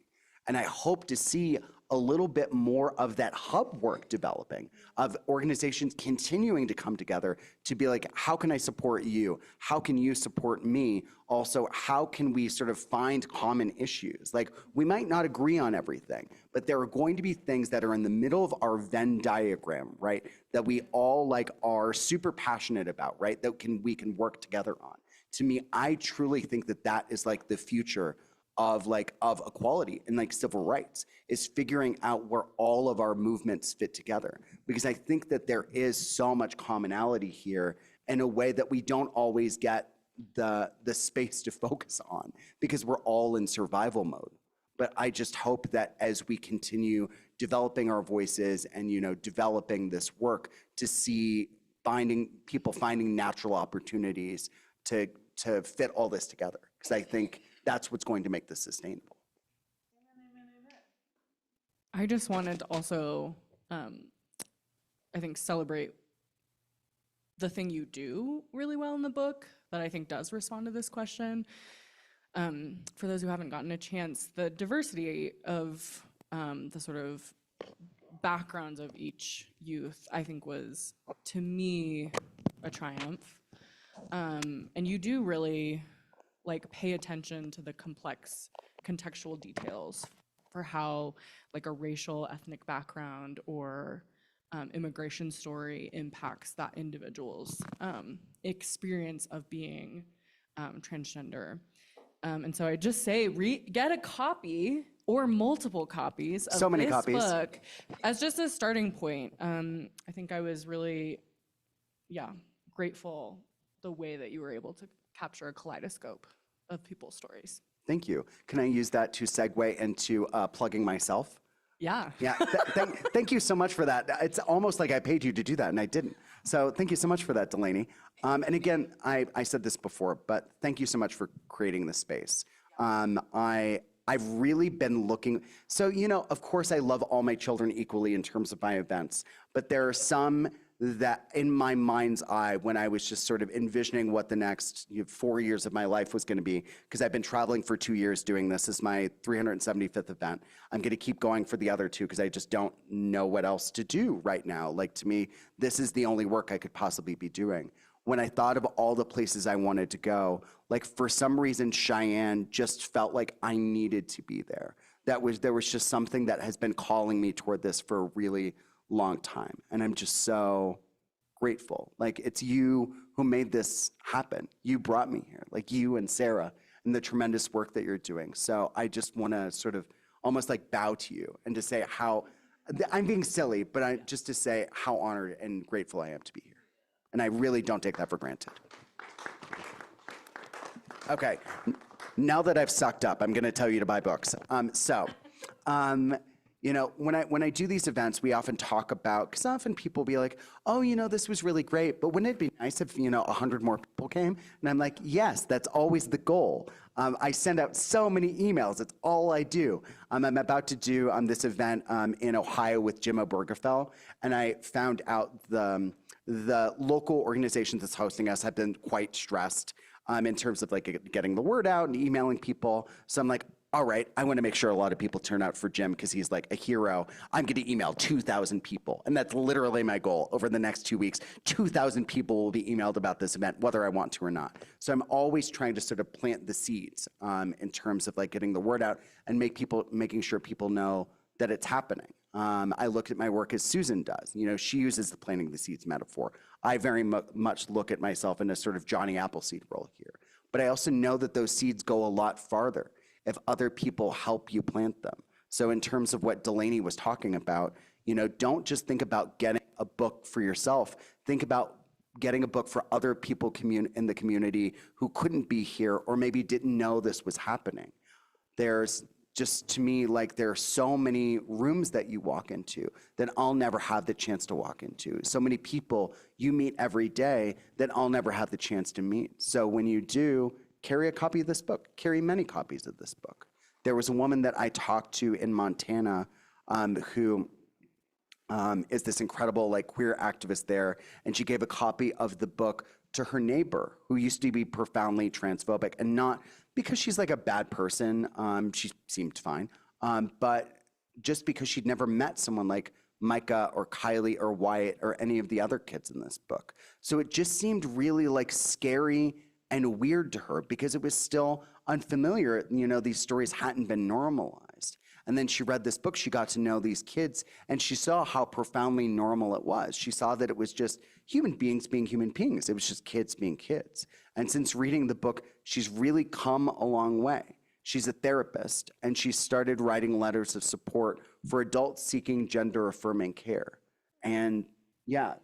And I hope to see a little bit more of that hub work developing, of organizations continuing to come together to be like, how can I support you? How can you support me? Also, how can we sort of find common issues? Like, we might not agree on everything, but there are going to be things that are in the middle of our Venn diagram, right? That we all like are super passionate about, right? That we can work together on. To me, I truly think that that is like the future of equality and like civil rights, is figuring out where all of our movements fit together. Because I think that there is so much commonality here in a way that we don't always get the space to focus on because we're all in survival mode. But I just hope that as we continue developing our voices and, developing this work, to see finding natural opportunities to fit all this together. Because I think that's what's going to make this sustainable. I just wanted to also, I think, celebrate the thing you do really well in the book that I think does respond to this question. For those who haven't gotten a chance, the diversity of the sort of backgrounds of each youth, I think, was, to me, a triumph. And you do really like pay attention to the complex contextual details for how like a racial, ethnic background or immigration story impacts that individual's experience of being transgender. And so I just say, get a copy or multiple copies of So many this copies. book as just a starting point. I think I was really, grateful the way that you were able to capture a kaleidoscope of people's stories. Thank you. Can I use that to segue into plugging myself? Yeah. Yeah, thank you so much for that. It's almost like I paid you to do that, and I didn't. So thank you so much for that, Delaney. And again, I said this before, but thank you so much for creating this space. I've really been looking, so, of course I love all my children equally in terms of my events, but there are some that in my mind's eye, when I was just sort of envisioning what the next 4 years of my life was going to be, because I've been traveling for 2 years doing this. This is my 375th event. I'm going to keep going for the other 2 because I just don't know what else to do right now. Like, to me, this is the only work I could possibly be doing. When I thought of all the places I wanted to go, like, for some reason, Cheyenne just felt like I needed to be there. There was just something that has been calling me toward this for a really long time. And I'm just so grateful. Like, it's you who made this happen. You brought me here, like you and Sarah, and the tremendous work that you're doing. So I just want to sort of almost like bow to you and to say how, I'm being silly, but just to say how honored and grateful I am to be here. And I really don't take that for granted. Okay, now that I've sucked up, I'm going to tell you to buy books. When I do these events, we often talk about, because often people be like, oh, this was really great, but wouldn't it be nice if, 100 more people came? And I'm like, yes, that's always the goal. I send out so many emails. It's all I do. I'm about to do this event in Ohio with Jim Obergefell, and I found out the local organizations that's hosting us have been quite stressed in terms of like getting the word out and emailing people. So I'm like, all right, I want to make sure a lot of people turn out for Jim because he's like a hero. I'm going to email 2,000 people. And that's literally my goal over the next 2 weeks. 2,000 people will be emailed about this event, whether I want to or not. So I'm always trying to sort of plant the seeds in terms of like getting the word out and making sure people know that it's happening. I look at my work as Susan does. She uses the planting the seeds metaphor. I very much look at myself in a sort of Johnny Appleseed role here. But I also know that those seeds go a lot farther if other people help you plant them. So in terms of what Delaney was talking about, don't just think about getting a book for yourself. Think about getting a book for other people in the community who couldn't be here or maybe didn't know this was happening. There's just, to me, like, there are so many rooms that you walk into that I'll never have the chance to walk into. So many people you meet every day that I'll never have the chance to meet. So when you do, carry a copy of this book, carry many copies of this book. There was a woman that I talked to in Montana who is this incredible like queer activist there, and she gave a copy of the book to her neighbor who used to be profoundly transphobic, and not because she's like a bad person, she seemed fine, but just because she'd never met someone like Micah or Kylie or Wyatt or any of the other kids in this book. So it just seemed really like scary and weird to her because it was still unfamiliar. These stories hadn't been normalized. And then she read this book, she got to know these kids, and she saw how profoundly normal it was. She saw that it was just human beings being human beings. It was just kids being kids. And since reading the book, she's really come a long way. She's a therapist, and she started writing letters of support for adults seeking gender-affirming care. And yeah,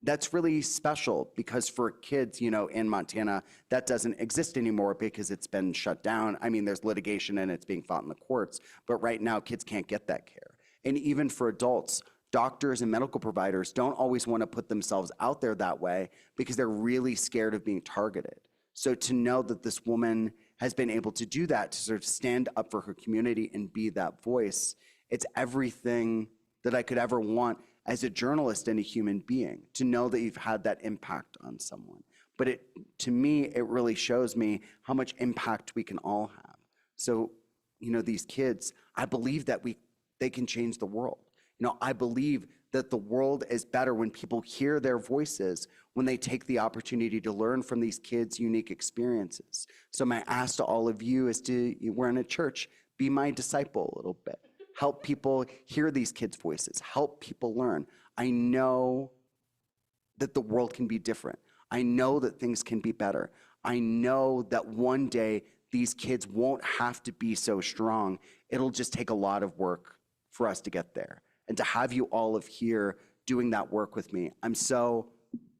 that's really special because for kids, in Montana, that doesn't exist anymore because it's been shut down. I mean, there's litigation and it's being fought in the courts, but right now kids can't get that care. And even for adults, doctors and medical providers don't always want to put themselves out there that way because they're really scared of being targeted. So to know that this woman has been able to do that, to sort of stand up for her community and be that voice, it's everything that I could ever want as a journalist and a human being, to know that you've had that impact on someone. But to me, it really shows me how much impact we can all have. So, these kids, I believe that they can change the world. I believe that the world is better when people hear their voices, when they take the opportunity to learn from these kids' unique experiences. So my ask to all of you is we're in a church, be my disciple a little bit. Help people hear these kids' voices. Help people learn. I know that the world can be different. I know that things can be better. I know that one day these kids won't have to be so strong. It'll just take a lot of work for us to get there. And to have you all of here doing that work with me, I'm so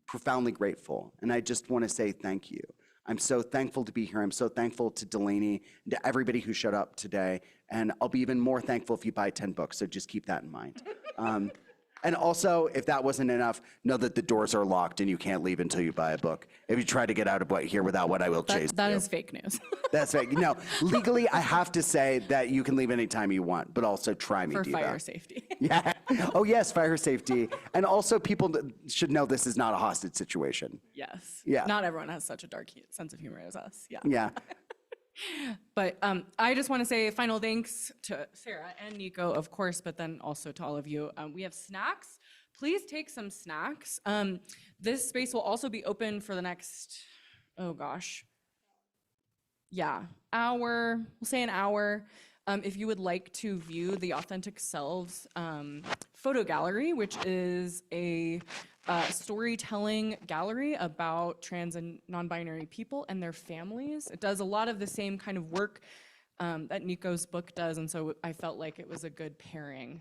profoundly grateful. And I just want to say thank you. I'm so thankful to be here. I'm so thankful to Delaney and to everybody who showed up today. And I'll be even more thankful if you buy 10 books, so just keep that in mind. And also, if that wasn't enough, know that the doors are locked and you can't leave until you buy a book. If you try to get out of here without one, I will chase That you. is fake news. That's fake. No, legally, I have to say that you can leave anytime you want, but also try me, For Diva. fire safety. Yeah. Oh, yes, fire safety. And also, people should know this is not a hostage situation. Yes. Yeah. Not everyone has such a dark sense of humor as us. Yeah. Yeah. But I just want to say final thanks to Sarah and Nico, of course, but then also to all of you. We have snacks. Please take some snacks. This space will also be open for the next, hour. We'll say an hour. If you would like to view the Authentic Selves photo gallery, which is a storytelling gallery about trans and non-binary people and their families. It does a lot of the same kind of work that Nico's book does, and so I felt like it was a good pairing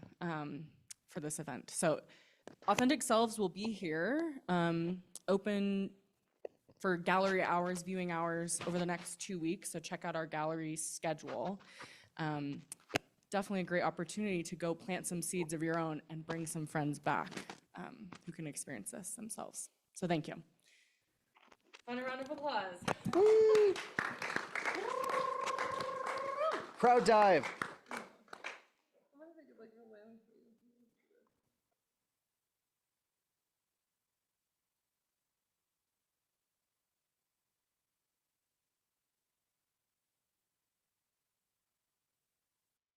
for this event. So Authentic Selves will be here, open for gallery hours, viewing hours over the next 2 weeks, so check out our gallery schedule. Definitely a great opportunity to go plant some seeds of your own and bring some friends back who can experience this themselves. So thank you. Final round of applause. Crowd dive.